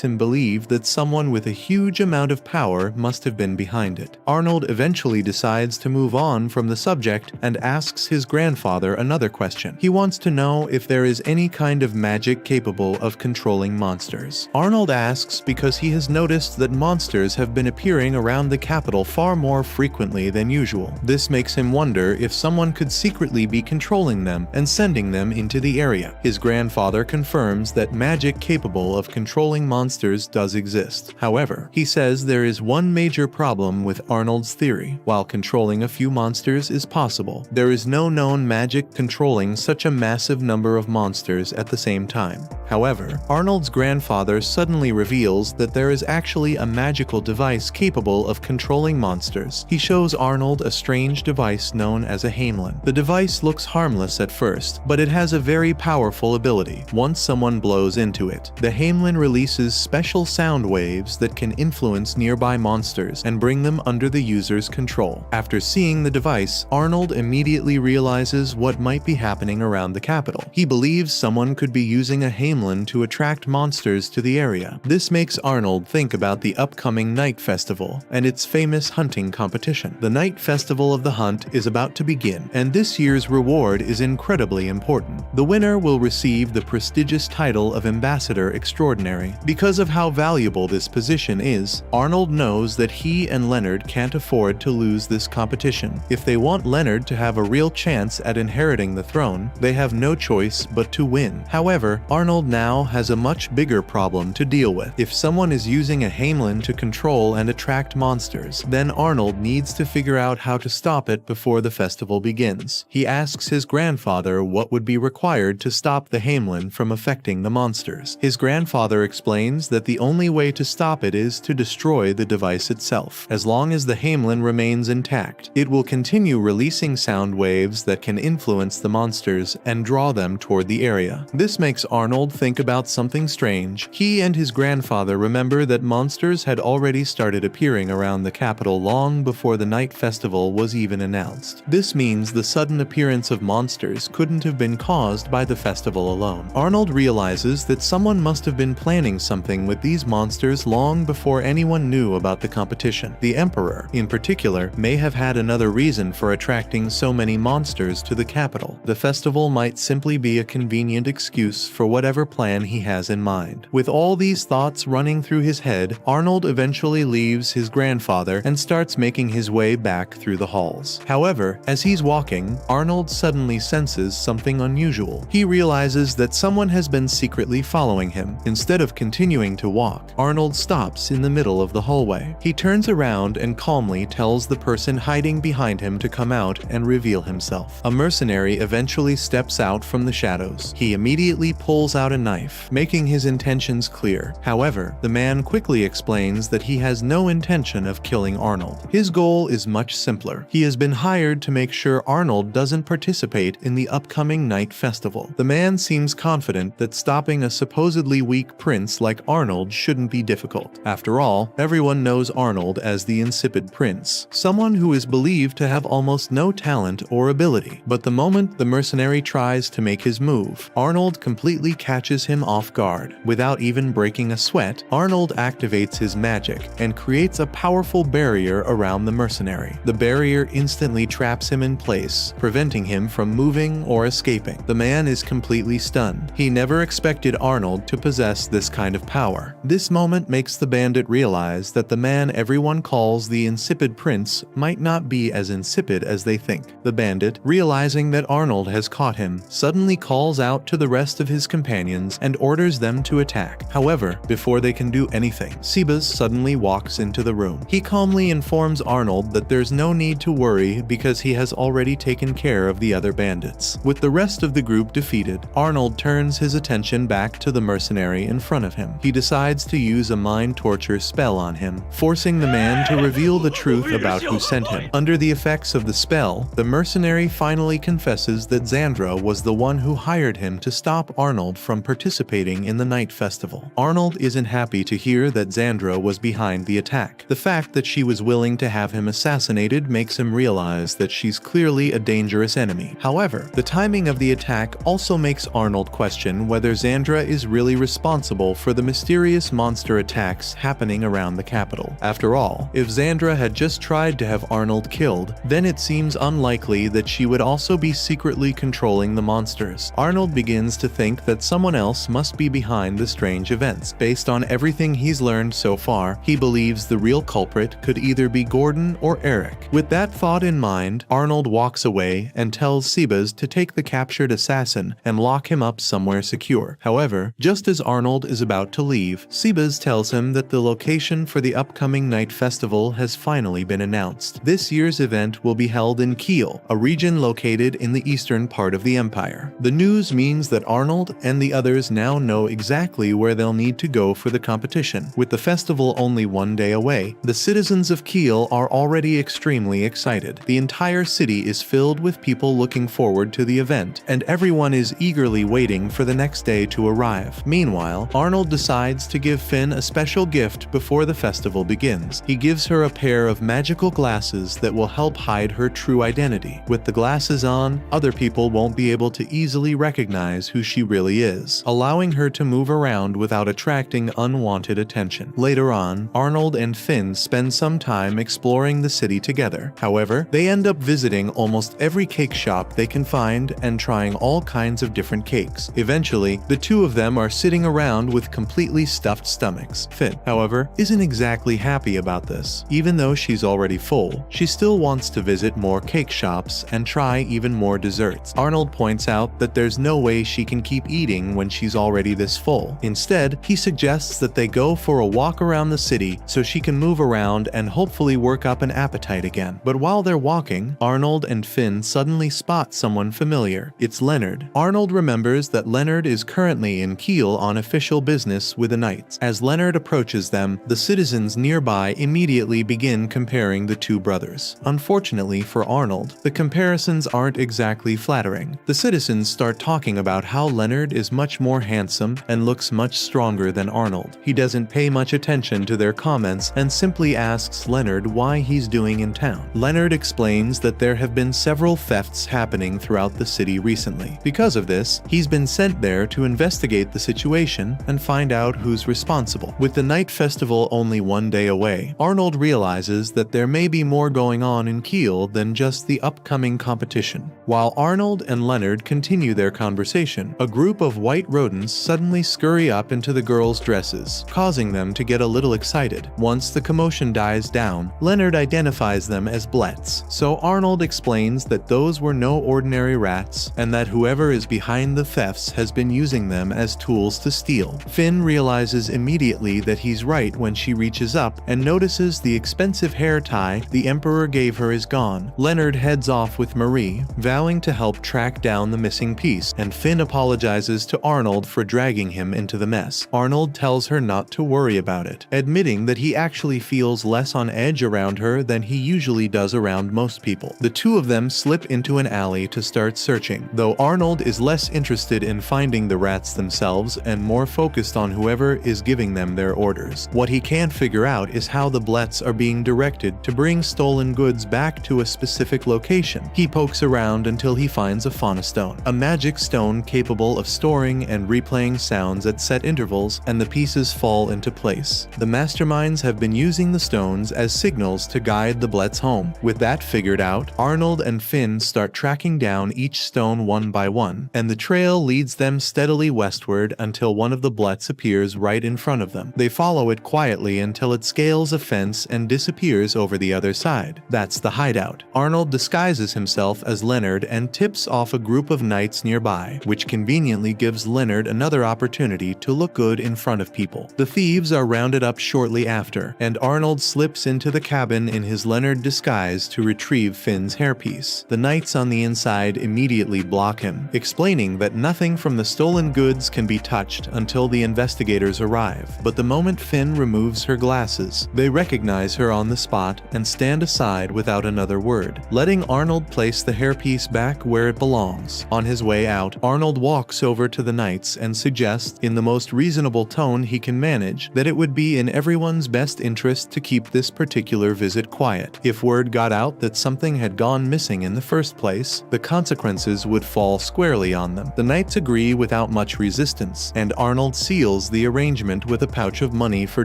him believe that someone with a huge amount of power must have been behind it. Arnold eventually decides to move on from the subject and asks his grandfather another question. He wants to know if there is any kind of magic capable of controlling monsters. Arnold asks because he has noticed that monsters have been appearing around the capital far more frequently than usual. This makes him wonder if someone could secretly be controlling them and sending them into the area. His grandfather confirms that magic capable of controlling monsters does exist. However, he says there is one major problem with Arnold's theory. While controlling a few monsters is possible, there is no known magic controlling such a massive number of monsters at the same time. However, Arnold's grandfather suddenly reveals that there is actually a magical device capable of controlling monsters. He shows Arnold a strange device known as a Hamelin. The device looks harmless at first, but it has a very powerful ability. Once someone blows into it, the Hamelin releases special sound waves that can influence nearby monsters and bring them under the user's control. After seeing the device, Arnold immediately realizes what might be happening around the capital. He believes someone could be using a Hamelin to attract monsters to the area. This makes Arnold think about the upcoming Night Festival and its famous hunting competition. The Night Festival of the Hunt is about to begin, and this year's reward is incredibly important. The winner will receive the prestigious title of Ambassador Extraordinary. Because of how valuable this position is, Arnold knows that he and Leonard can't afford to lose this competition. If they want Leonard to have a real chance at inheriting the throne, they have no choice but to win. However, Arnold now has a much bigger problem to deal with. If someone is using a Hamelin to control and attract monsters, then Arnold needs to figure out how to stop it before the festival begins. He asks his grandfather what would be required to stop the Hamelin from affecting the monsters. His grandfather explains that the only way to stop it is to destroy the device itself. As long as the Hamelin remains intact, it will continue releasing sound waves that can influence the monsters and draw them toward the area. This makes Arnold think about something strange. He and his grandfather remember that monsters had already started appearing around the capital long before the Night Festival was even announced. This means the sudden appearance of monsters couldn't have been caused by the festival alone. Arnold realizes that someone must have been planning something with these monsters long before anyone knew about the competition. The Emperor, in particular, may have had another reason for attracting so many monsters to the capital. The festival might simply be a convenient excuse for whatever plan he has in mind. With all these thoughts running through his head, Arnold eventually leaves his grandfather and starts making his way back through the halls. However, as he's walking, Arnold suddenly senses something unusual. He realizes that someone has been secretly following him. Instead of continuing to walk, Arnold stops in the middle of the hallway. He turns around and calmly tells the person hiding behind him to come out and reveal himself. A mercenary eventually steps out from the shadows. He immediately pulls out a knife, making his intentions clear. However, the man quickly explains that he has no intention of killing Arnold. His goal is much simpler. He has been hired to make sure Arnold doesn't participate in the upcoming Night Festival. The man seems confident that stopping a supposedly weak prince like Arnold shouldn't be difficult. After all, everyone knows Arnold as the Insipid Prince, someone who is believed to have almost no talent or ability. But the moment the mercenary tries to make his move, Arnold completely catches him off guard. Without even breaking a sweat, Arnold activates his magic and creates a powerful barrier around the mercenary. The barrier instantly traps him in place, preventing him from moving or escaping. The man is completely stunned. He never expected Arnold to possess this kind of power. This moment makes the bandit realize that the man everyone calls the Insipid Prince might not be as insipid as they think. The bandit, realizing that Arnold has caught him, suddenly calls out to the rest of his companions and orders them to attack. However, before they can do anything, Sebas suddenly walks into the room. He calmly informs Arnold that there's no need to worry because he has already taken care of the other bandits. With the rest of the group defeated, Arnold turns his attention back to the mercenary in front of him. He decides to use a mind torture spell on him, forcing the man to reveal the truth about who sent him. Under the effects of the spell, the mercenary finally confesses that Xandra was the one who hired him to stop Arnold from participating in the Night Festival. Arnold isn't happy to hear that Xandra was behind the attack. The fact that she was willing to have him assassinated makes him realize that she's clearly a dangerous enemy. However, the timing of the attack also makes Arnold question whether Xandra is really responsible for the mysterious monster attacks happening around the capital. After all, if Xandra had just tried to have Arnold killed, then it seems unlikely that she would also be secretly controlling the monsters. Arnold begins to think that someone else must be behind the strange events. Based on everything he's learned so far, he believes the real culprit could either be Gordon or Eric. With that thought in mind, Arnold walks away and tells Sebas to take the captured assassin and lock him up somewhere secure. However, just as Arnold is about to leave, Sebas tells him that the location for the upcoming night festival has finally been announced. This year's event will be held in Kiel, a region located in the eastern part of the empire. The news means that Arnold and the others now know exactly where they'll need to go for the competition. With the festival only one day away, the citizens of Kiel are already extremely excited. The entire city is filled with people looking forward to the event, and everyone is eagerly waiting for the next day to arrive. Meanwhile, Arnold decides to give Finn a special gift before the festival begins. He gives her a pair of magical glasses that will help hide her true identity. With the glasses on, other people won't be able to easily recognize who she really is, allowing her to move around without attracting unwanted attention. Later on, Arnold and Finn spend some time exploring the city together. However, they end up visiting almost every cake shop they can find and trying all kinds of different cakes. Eventually, the two of them are sitting around with completely stuffed stomachs. Finn, however, isn't exactly happy about this. Even though she's already full, she still wants to visit more cake shops and try even more desserts. Arnold points out that there's no way she can keep eating when she's already this full. Instead, he suggests that they go for a walk around the city so she can move around and hopefully work up an appetite again. But while they're walking, Arnold and Finn suddenly spot someone familiar. It's Leonard. Arnold remembers that Leonard is currently in Kiel on official business with the knights. As Leonard approaches them, the citizens nearby immediately begin comparing the two brothers. Unfortunately for Arnold, the comparisons aren't exactly flattering. The citizens start talking about how Leonard is much more handsome and looks much stronger than Arnold. He doesn't pay much attention to their comments and simply asks Leonard why he's doing in town. Leonard explains that there have been several thefts happening throughout the city recently. Because of this, he's been sent there to investigate the situation and find out who's responsible. With the night festival only one day away, Arnold realizes that there may be more going on in Kiel than just the upcoming competition. While Arnold and Leonard continue their conversation, a group of white rodents suddenly scurry up into the girls' dresses, causing them to get a little excited. Once the commotion dies down, Leonard identifies them as Blets, so Arnold explains that those were no ordinary rats and that whoever is behind the thefts has been using them as tools to steal. Finn realizes immediately that he's right when she reaches up and notices the expensive hair tie the Emperor gave her is gone. Leonard heads off with Marie, vowing to help track down the missing piece, and Finn apologizes to Arnold for dragging him into the mess. Arnold tells her not to worry about it, admitting that he actually feels less on edge around her than he usually does around most people. The two of them slip into an alley to start searching, though Arnold is less interested in finding the rats themselves and more focused on whoever is giving them their orders. What he can't figure out is how the Blets are being directed to bring stolen goods back to a specific location. He pokes around until he finds a fauna stone, a magic stone capable of storing and replaying sounds at set intervals, and the pieces fall into place. The masterminds have been using the stones as signals to guide the Blets home. With that figured out, Arnold and Finn start tracking down each stone one by one, and the trail leads them steadily westward until one of the Blets appears right in front of them. They follow it quietly until it scales a fence and disappears over the other side. That's the hideout. Arnold disguises himself as Leonard and tips off a group of knights nearby, which conveniently gives Leonard another opportunity to look good in front of people. The thieves are rounded up shortly after, and Arnold slips into the cabin in his Leonard disguise to retrieve Finn's hairpiece. The knights on the inside immediately block him, explaining that nothing from the stolen goods can be touched until the investigators arrive. But the moment Finn removes her glasses, they recognize her on the spot and stand aside without another word, letting Arnold place the hairpiece back where it belongs. On his way out, Arnold walks over to the knights and suggests, in the most reasonable tone he can manage, that it would be in everyone's best interest to keep this particular visit quiet. If word got out that something had gone missing in the first place, the consequences would fall squarely on them. The knights agree without much resistance, and Arnold seals the arrangement with a pouch of money for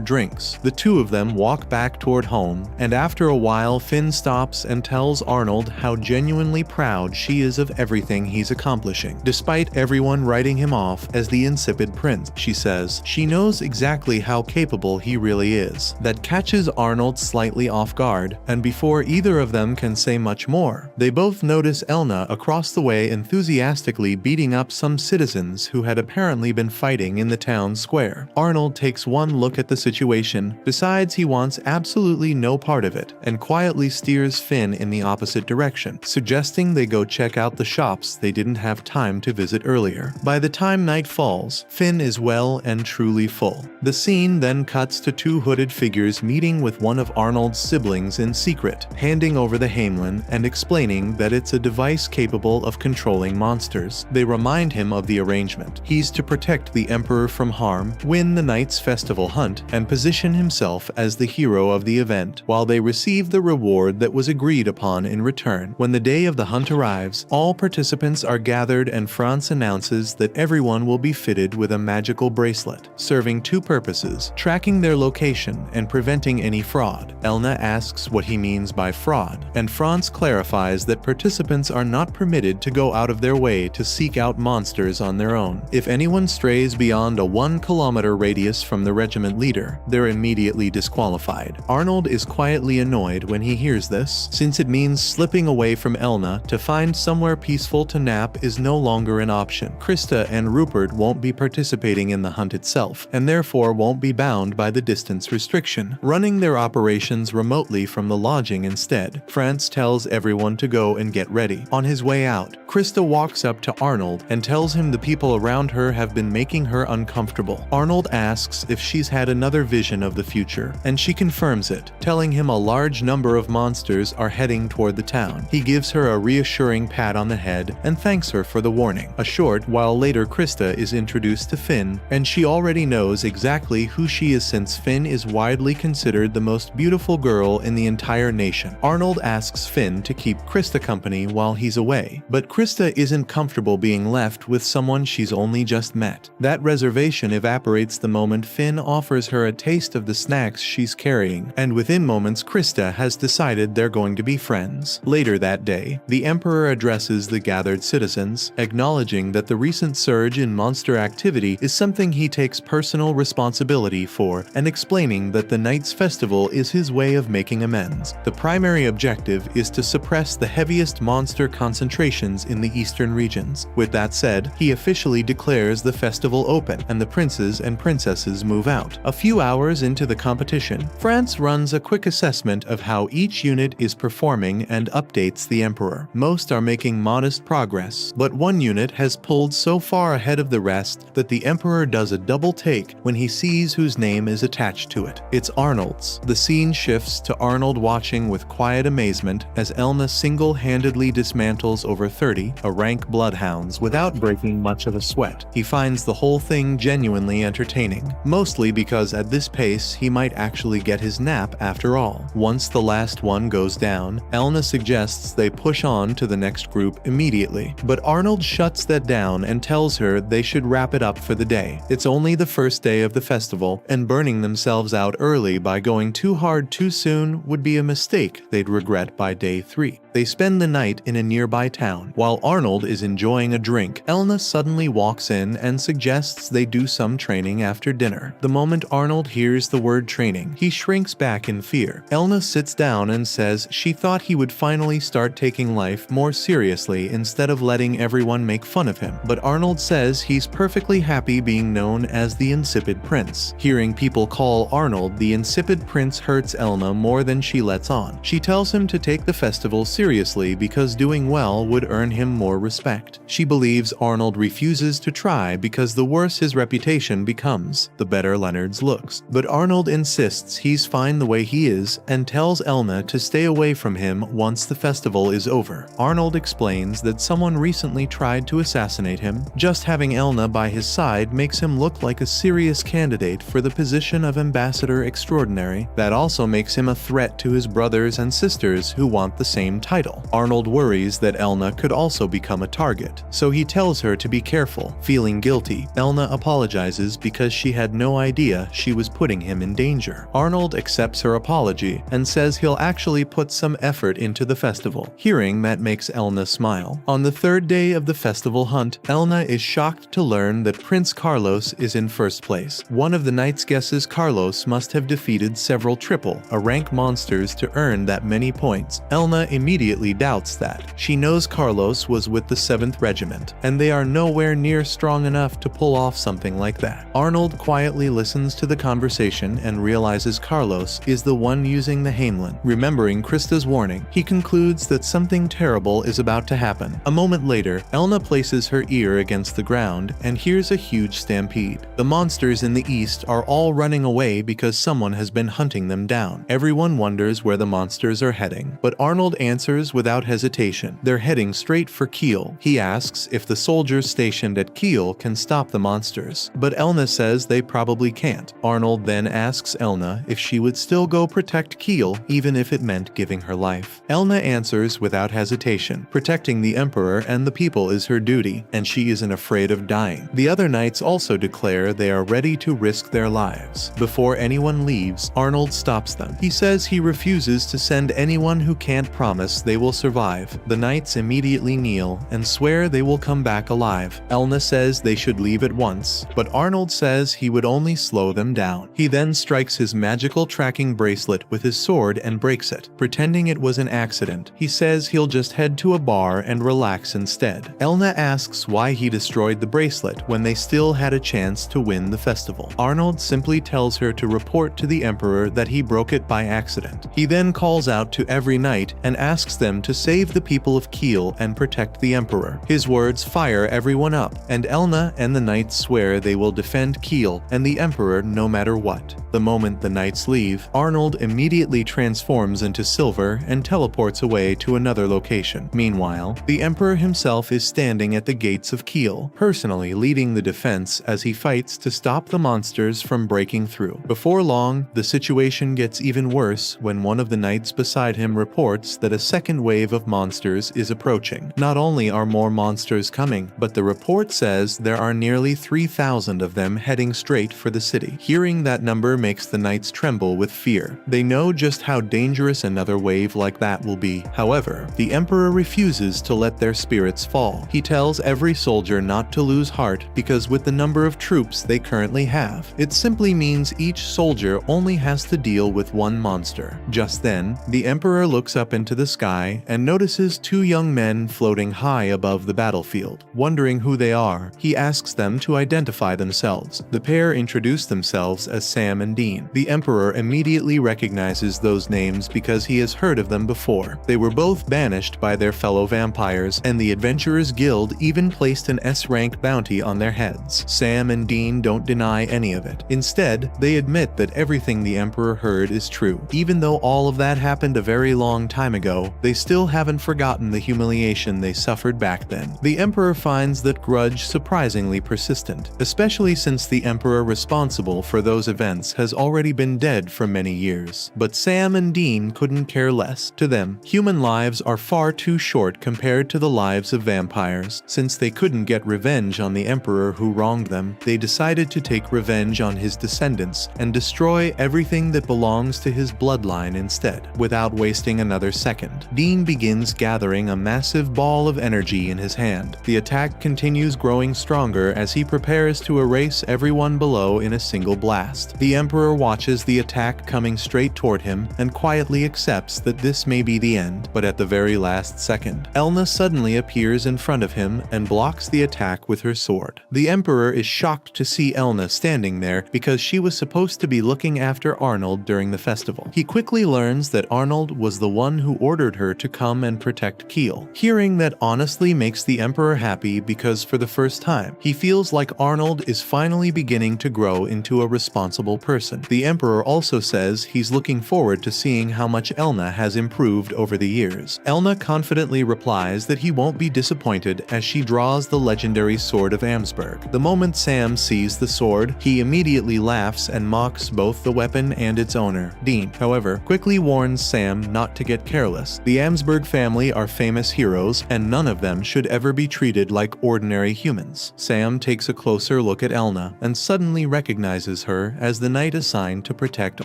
drinks. The two of them walk back toward home, and after a while Finn stops and tells Arnold how genuinely proud she is of everything he's accomplishing. Despite everyone writing him off as the insipid prince, she says she knows exactly how capable he really is. That catches Arnold slightly off guard, and before either of them can say much more, they both notice Elna across the way enthusiastically beating up some citizens who had apparently been fighting in the town square. Arnold takes one look at the situation, decides he wants absolutely no part of it, and quietly steers Finn in the opposite direction, suggesting they go check out the shops they didn't have time to visit earlier. By the time night falls, Finn is well and truly full. The scene then cuts to two hooded figures meeting with one of Arnold's siblings in secret, handing over the Hamelin and explaining that it's a device capable of controlling monsters. They remind him of the arrangement. He's to protect the Emperor from harm, win the Knights' Festival hunt, and position himself as the hero of the event, while they receive the reward that was agreed upon in return. When the day of the hunt arrives, all participants are gathered and Franz announces that everyone will be fitted with a magical bracelet, serving two purposes: tracking their location and preventing any fraud. Elna asks what he means by fraud, and Franz clarifies that participants are not permitted to go out of their way to seek out monsters on their own. If anyone strays beyond a 1-kilometer radius from the regiment leader, they're immediately disqualified. Arnold is quietly annoyed when he hears this, since it means slipping away from Elna to find somewhere peaceful to nap is no longer an option. Krista and Rupert won't be participating in the hunt itself, and therefore won't be bound by the distance restriction, running their operations remotely from the lodging instead. Franz tells everyone to go and get ready. On his way out, Krista walks up to Arnold and tells him the people around her have been making her uncomfortable. Arnold asks if she's had another vision of the future, and she confirms it, telling him a large number of monsters are heading toward the town. He gives her a reassuring pat on the head and thanks her for the warning. A short while later, Krista is introduced to Finn, and she already knows exactly who she is since Finn is widely considered the most beautiful girl in the entire nation. Arnold asks Finn to keep Krista company while he's away, but Krista isn't comfortable being left with someone she's only just met. That reservation evaporates the moment Finn offers her a taste of the snacks she's carrying, and within moments Krista has decided they're going to be friends. Later that day, the Emperor addresses the gathered citizens, acknowledging that the recent surge in monster activity is something he takes personal responsibility for, and explaining that the Knights' Festival is his way of making amends. The primary objective is to suppress the heaviest monster concentrations in the eastern regions. With that said, he officially declares the festival open, and the princes and princesses move out. A few hours into the competition, Franz runs a quick assessment of how each unit is performing and updates the Emperor. Most are making modest progress, but one unit has pulled so far ahead of the rest that the Emperor does a double take when he sees whose name is attached to it. It's Arnold's. The scene shifts to Arnold watching with quiet amazement as Elna single-handedly dismantles over 30 rank bloodhounds without breaking much of a sweat. He finds the whole thing genuinely entertaining, mostly because at this pace he might actually get his nap after all. Once the last one goes down, Elna suggests they push on to the next group immediately, but Arnold shuts that down and tells her they should wrap it up for the day. It's only the first day of the festival, and burning themselves out early by going too hard too soon would be a mistake they'd regret by day 3. They spend the night in a nearby town. While Arnold is enjoying a drink, Elna suddenly walks in and suggests they do some training after dinner. The moment Arnold hears the word training, he shrinks back in fear. Elna sits down and says she thought he would finally start taking life more seriously instead of letting everyone make fun of him. But Arnold says he's perfectly happy being known as the Insipid Prince. Hearing people call Arnold the Insipid Prince hurts Elna more than she lets on. She tells him to take the festival seriously seriously because doing well would earn him more respect. She believes Arnold refuses to try because the worse his reputation becomes, the better Leonard's looks. But Arnold insists he's fine the way he is and tells Elna to stay away from him once the festival is over. Arnold explains that someone recently tried to assassinate him. Just having Elna by his side makes him look like a serious candidate for the position of ambassador extraordinary. That also makes him a threat to his brothers and sisters who want the same title. Arnold worries that Elna could also become a target, so he tells her to be careful. Feeling guilty, Elna apologizes because she had no idea she was putting him in danger. Arnold accepts her apology and says he'll actually put some effort into the festival. Hearing that makes Elna smile. On the third day of the festival hunt, Elna is shocked to learn that Prince Carlos is in first place. One of the knights guesses Carlos must have defeated several triple a rank monsters to earn that many points. Elna immediately doubts that. She knows Carlos was with the 7th Regiment, and they are nowhere near strong enough to pull off something like that. Arnold quietly listens to the conversation and realizes Carlos is the one using the Hamelin. Remembering Krista's warning, he concludes that something terrible is about to happen. A moment later, Elna places her ear against the ground and hears a huge stampede. The monsters in the east are all running away because someone has been hunting them down. Everyone wonders where the monsters are heading, but Arnold answers without hesitation. They're heading straight for Kiel. He asks if the soldiers stationed at Kiel can stop the monsters, but Elna says they probably can't. Arnold then asks Elna if she would still go protect Kiel even if it meant giving her life. Elna answers without hesitation. Protecting the Emperor and the people is her duty, and she isn't afraid of dying. The other knights also declare they are ready to risk their lives. Before anyone leaves, Arnold stops them. He says he refuses to send anyone who can't promise they will survive. The knights immediately kneel and swear they will come back alive. Elna says they should leave at once, but Arnold says he would only slow them down. He then strikes his magical tracking bracelet with his sword and breaks it. Pretending it was an accident, he says he'll just head to a bar and relax instead. Elna asks why he destroyed the bracelet when they still had a chance to win the festival. Arnold simply tells her to report to the Emperor that he broke it by accident. He then calls out to every knight and asks them to save the people of Kiel and protect the Emperor. His words fire everyone up, and Elna and the knights swear they will defend Kiel and the Emperor no matter what. The moment the knights leave, Arnold immediately transforms into silver and teleports away to another location. Meanwhile, the Emperor himself is standing at the gates of Kiel, personally leading the defense as he fights to stop the monsters from breaking through. Before long, the situation gets even worse when one of the knights beside him reports that a second wave of monsters is approaching. Not only are more monsters coming, but the report says there are nearly 3,000 of them heading straight for the city. Hearing that number makes the knights tremble with fear. They know just how dangerous another wave like that will be. However, the Emperor refuses to let their spirits fall. He tells every soldier not to lose heart because with the number of troops they currently have, it simply means each soldier only has to deal with one monster. Just then, the Emperor looks up into the sky and notices two young men floating high above the battlefield. Wondering who they are, he asks them to identify themselves. The pair introduce themselves as Sam and Dean. The Emperor immediately recognizes those names because he has heard of them before. They were both banished by their fellow vampires, and the Adventurers Guild even placed an S-rank bounty on their heads. Sam and Dean don't deny any of it. Instead, they admit that everything the Emperor heard is true. Even though all of that happened a very long time ago, they still haven't forgotten the humiliation they suffered back then. The Emperor finds that grudge surprisingly persistent, especially since the Emperor responsible for those events has already been dead for many years. But Sam and Dean couldn't care less. To them, human lives are far too short compared to the lives of vampires. Since they couldn't get revenge on the Emperor who wronged them, they decided to take revenge on his descendants and destroy everything that belongs to his bloodline instead. Without wasting another second, Dean begins gathering a massive ball of energy in his hand. The attack continues growing stronger as he prepares to erase everyone below in a single blast. The Emperor watches the attack coming straight toward him and quietly accepts that this may be the end, but at the very last second, Elna suddenly appears in front of him and blocks the attack with her sword. The Emperor is shocked to see Elna standing there because she was supposed to be looking after Arnold during the festival. He quickly learns that Arnold was the one who ordered ordered her to come and protect Kiel. Hearing that honestly makes the Emperor happy because for the first time, he feels like Arnold is finally beginning to grow into a responsible person. The Emperor also says he's looking forward to seeing how much Elna has improved over the years. Elna confidently replies that he won't be disappointed as she draws the legendary sword of Amsberg. The moment Sam sees the sword, he immediately laughs and mocks both the weapon and its owner, Dean. However, quickly warns Sam not to get careless. The Amsberg family are famous heroes, and none of them should ever be treated like ordinary humans. Sam takes a closer look at Elna and suddenly recognizes her as the knight assigned to protect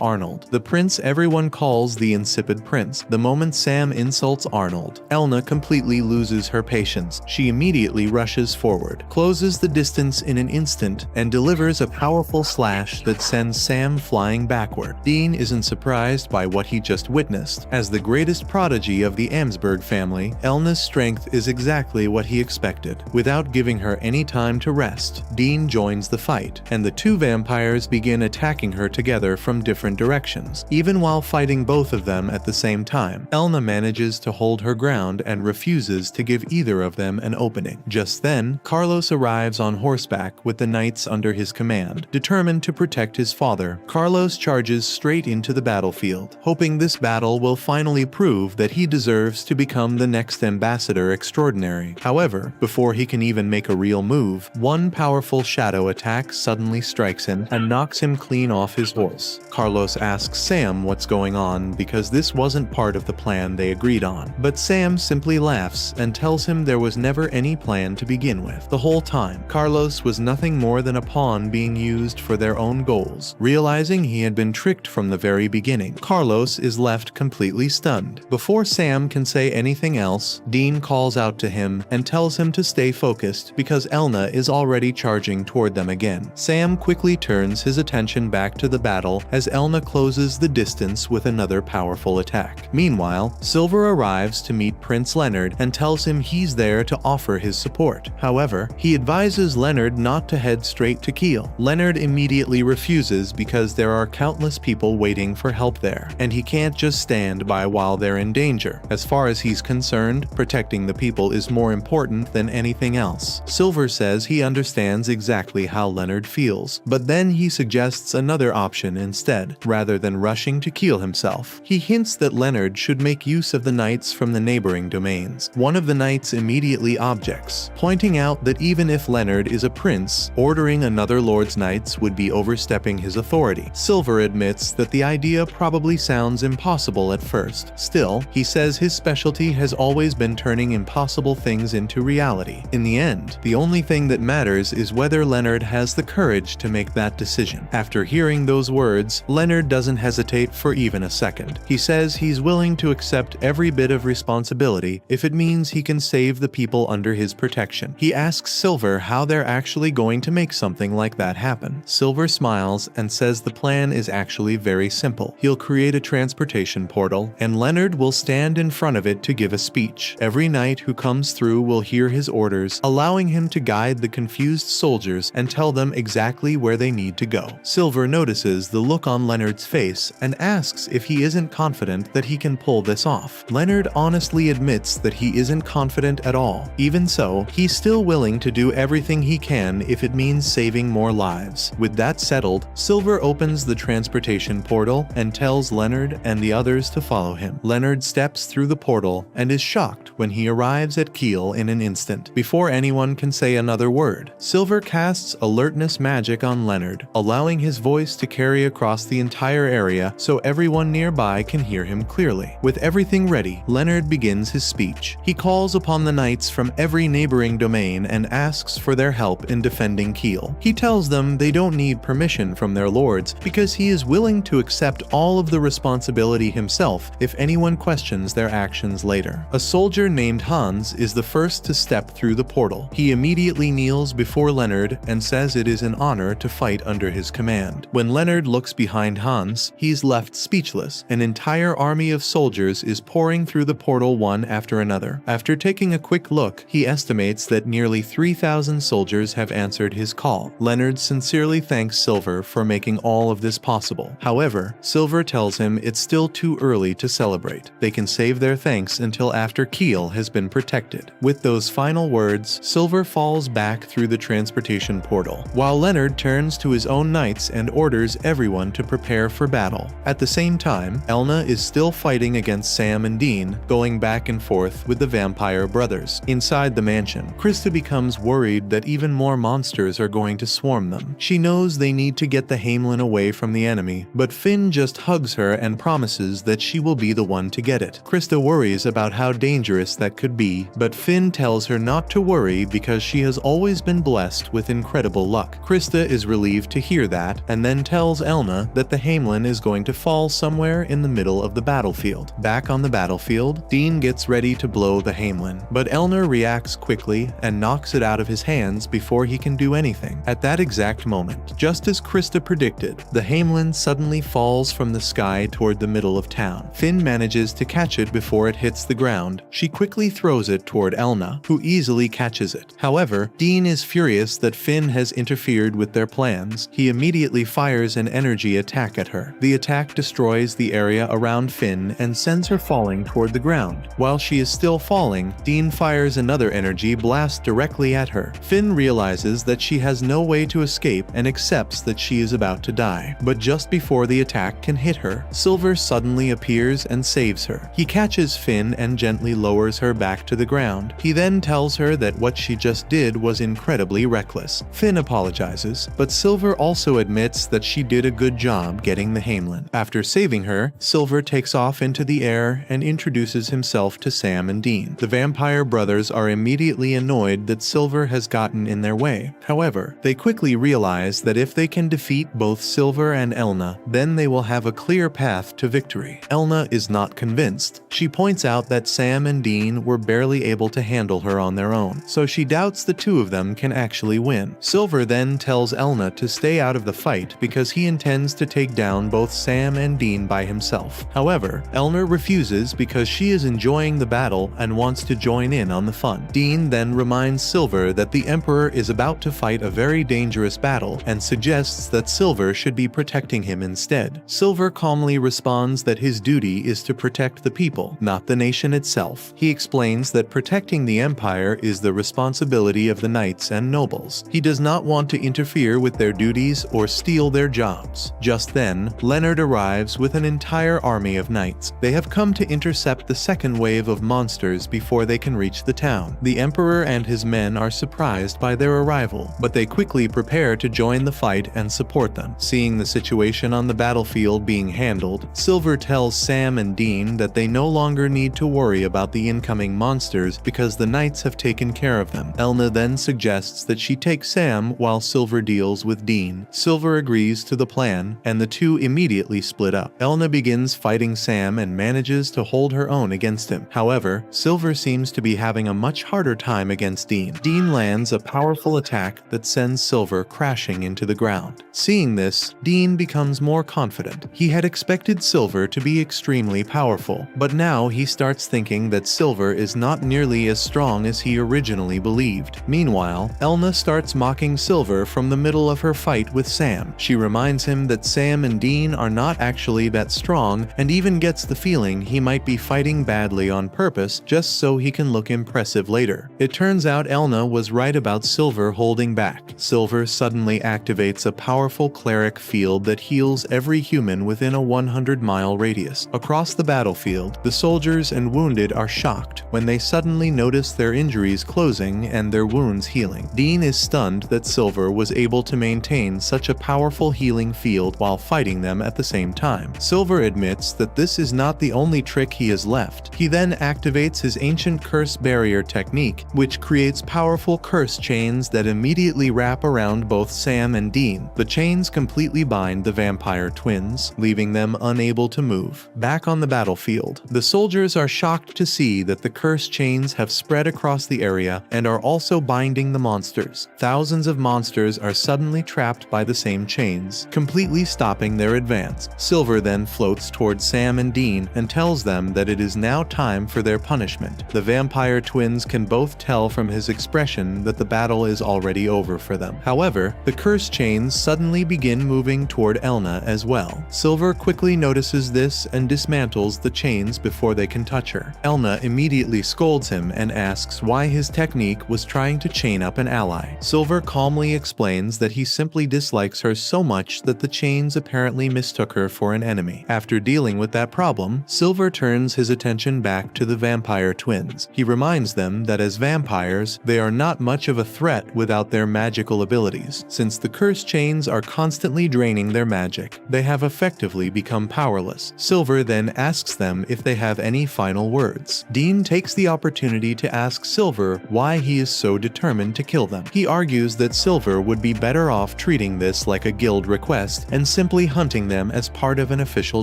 Arnold, the prince everyone calls the Insipid Prince. The moment Sam insults Arnold, Elna completely loses her patience. She immediately rushes forward, closes the distance in an instant, and delivers a powerful slash that sends Sam flying backward. Dean isn't surprised by what he just witnessed. As the greatest prodigy of the Amsberg family, Elna's strength is exactly what he expected. Without giving her any time to rest, Dean joins the fight, and the two vampires begin attacking her together from different directions. Even while fighting both of them at the same time, Elna manages to hold her ground and refuses to give either of them an opening. Just then, Carlos arrives on horseback with the knights under his command. Determined to protect his father, Carlos charges straight into the battlefield, hoping this battle will finally prove that he deserves to become the next ambassador extraordinary. However, before he can even make a real move, one powerful shadow attack suddenly strikes him and knocks him clean off his horse. Carlos asks Sam what's going on because this wasn't part of the plan they agreed on. But Sam simply laughs and tells him there was never any plan to begin with. The whole time, Carlos was nothing more than a pawn being used for their own goals. Realizing he had been tricked from the very beginning, Carlos is left completely stunned. Before Sam can say anything else, Dean calls out to him and tells him to stay focused because Elna is already charging toward them again. Sam quickly turns his attention back to the battle as Elna closes the distance with another powerful attack. Meanwhile, Silver arrives to meet Prince Leonard and tells him he's there to offer his support. However, he advises Leonard not to head straight to Kiel. Leonard immediately refuses because there are countless people waiting for help there, and he can't just stand by while they're in danger. As far as he's concerned, protecting the people is more important than anything else. Silver says he understands exactly how Leonard feels, but then he suggests another option instead. Rather than rushing to Kiel himself, he hints that Leonard should make use of the knights from the neighboring domains. One of the knights immediately objects, pointing out that even if Leonard is a prince, ordering another lord's knights would be overstepping his authority. Silver admits that the idea probably sounds impossible at first. Still, he says his specialty has always been turning impossible things into reality. In the end, the only thing that matters is whether Leonard has the courage to make that decision. After hearing those words, Leonard doesn't hesitate for even a second. He says he's willing to accept every bit of responsibility if it means he can save the people under his protection. He asks Silver how they're actually going to make something like that happen. Silver smiles and says the plan is actually very simple. He'll create a transportation portal, and Leonard will stand in front of it to give a speech. Every knight who comes through will hear his orders, allowing him to guide the confused soldiers and tell them exactly where they need to go. Silver notices the look on Leonard's face and asks if he isn't confident that he can pull this off. Leonard honestly admits that he isn't confident at all. Even so, he's still willing to do everything he can if it means saving more lives. With that settled, Silver opens the transportation portal and tells Leonard and the others to follow him. Leonard steps through the portal and is shocked when he arrives at Kiel in an instant. Before anyone can say another word, Silver casts alertness magic on Leonard, allowing his voice to carry across the entire area so everyone nearby can hear him clearly. With everything ready, Leonard begins his speech. He calls upon the knights from every neighboring domain and asks for their help in defending Kiel. He tells them they don't need permission from their lords because he is willing to accept all of the responsibility himself if anyone questions their actions later. A soldier named Hans is the first to step through the portal. He immediately kneels before Leonard and says it is an honor to fight under his command. When Leonard looks behind Hans, he's left speechless. An entire army of soldiers is pouring through the portal one after another. After taking a quick look, he estimates that nearly 3,000 soldiers have answered his call. Leonard sincerely thanks Silver for making all of this possible. However, Silver tells him it's still too early to celebrate. They can save their thanks until after Keel has been protected. With those final words, Silver falls back through the transportation portal, while Leonard turns to his own knights and orders everyone to prepare for battle. At the same time, Elna is still fighting against Sam and Dean, going back and forth with the vampire brothers. Inside the mansion, Krista becomes worried that even more monsters are going to swarm them. She knows they need to get the Hamelin away from the enemy, but Finn just hugs her and promises that she will be the one to get it. Krista worries about how dangerous that could be, but Finn tells her not to worry because she has always been blessed with incredible luck. Krista is relieved to hear that, and then tells Elna that the Hamelin is going to fall somewhere in the middle of the battlefield. Back on the battlefield, Dean gets ready to blow the Hamelin, but Elna reacts quickly and knocks it out of his hands before he can do anything. At that exact moment, just as Krista predicted, the Hamelin suddenly falls from the sky toward the middle of town. Finn manages to catch it before it hits the ground. She quickly throws it toward Elna, who easily catches it. However, Dean is furious that Finn has interfered with their plans. He immediately fires an energy attack at her. The attack destroys the area around Finn and sends her falling toward the ground. While she is still falling, Dean fires another energy blast directly at her. Finn realizes that she has no way to escape and accepts that she is about to die. But just before the attack can hit her, Silver suddenly appears and saves her. He catches Finn and gently lowers her back to the ground. He then tells her that what she just did was incredibly reckless. Finn apologizes, but Silver also admits that she did a good job getting the Hamelin. After saving her, Silver takes off into the air and introduces himself to Sam and Dean. The vampire brothers are immediately annoyed that Silver has gotten in their way. However, they quickly realize that if they can defeat both Silver and Elna, then they will have a clear path to victory. Elna is not convinced. She points out that Sam and Dean were barely able to handle her on their own, so she doubts the two of them can actually win. Silver then tells Elna to stay out of the fight because he intends to take down both Sam and Dean by himself. However, Elna refuses because she is enjoying the battle and wants to join in on the fun. Dean then reminds Silver that the Emperor is about to fight a very dangerous battle and suggests that Silver should be protecting him instead. Silver calmly responds that his duty is to protect the people, not the nation itself. He explains that protecting the Empire is the responsibility of the knights and nobles. He does not want to interfere with their duties or steal their jobs. Just then, Leonard arrives with an entire army of knights. They have come to intercept the second wave of monsters before they can reach the town. The Emperor and his men are surprised by their arrival, but they quickly prepare to join the fight and support them. Seeing the situation on the battlefield being handled, Silver tells Sam and Dean that they no longer need to worry about the incoming monsters because the knights have taken care of them. Elna then suggests that she take Sam while Silver deals with Dean. Silver agrees to the plan, and the two immediately split up. Elna begins fighting Sam and manages to hold her own against him. However, Silver seems to be having a much harder time against Dean. Dean lands a powerful attack that sends Silver crashing into the ground. Seeing this, Dean becomes more confident. He had expected Silver to be extremely powerful, but now he starts thinking that Silver is not nearly as strong as he originally believed. Meanwhile, Elna starts mocking Silver from the middle of her fight with Sam. She reminds him that Sam and Dean are not actually that strong, and even gets the feeling he might be fighting badly on purpose just so he can look impressive later. It turns out Elna was right about Silver holding back. Silver suddenly activates a powerful cleric field that heals every human within a 100-mile radius. Across the battlefield, the soldiers and wounded are shocked when they suddenly notice their injuries closing and their wounds healing. Dean is stunned that Silver was able to maintain such a powerful healing field while fighting them at the same time. Silver admits that this is not the only trick he has left. He then activates his ancient curse barrier technique, which creates powerful curse chains that immediately wrap around both Sam and Dean. The chains completely bind the vampire twins, leaving them unable to move. Back on the battlefield, the soldiers are shocked to see that the curse chains have spread across the area and are also binding the monsters. Thousands of monsters are suddenly trapped by the same chains, completely stopping their advance. Silver then floats towards Sam and Dean and tells them that it is now time for their punishment. The vampire twins can both tell from his expression that the battle is already over for them. However, the curse chains suddenly begin moving toward Elna as well. Silver quickly notices this and dismantles the chain chains before they can touch her. Elna immediately scolds him and asks why his technique was trying to chain up an ally. Silver calmly explains that he simply dislikes her so much that the chains apparently mistook her for an enemy. After dealing with that problem, Silver turns his attention back to the vampire twins. He reminds them that as vampires, they are not much of a threat without their magical abilities. Since the curse chains are constantly draining their magic, they have effectively become powerless. Silver then asks them if they have any final words. Dean takes the opportunity to ask Silver why he is so determined to kill them. He argues that Silver would be better off treating this like a guild request and simply hunting them as part of an official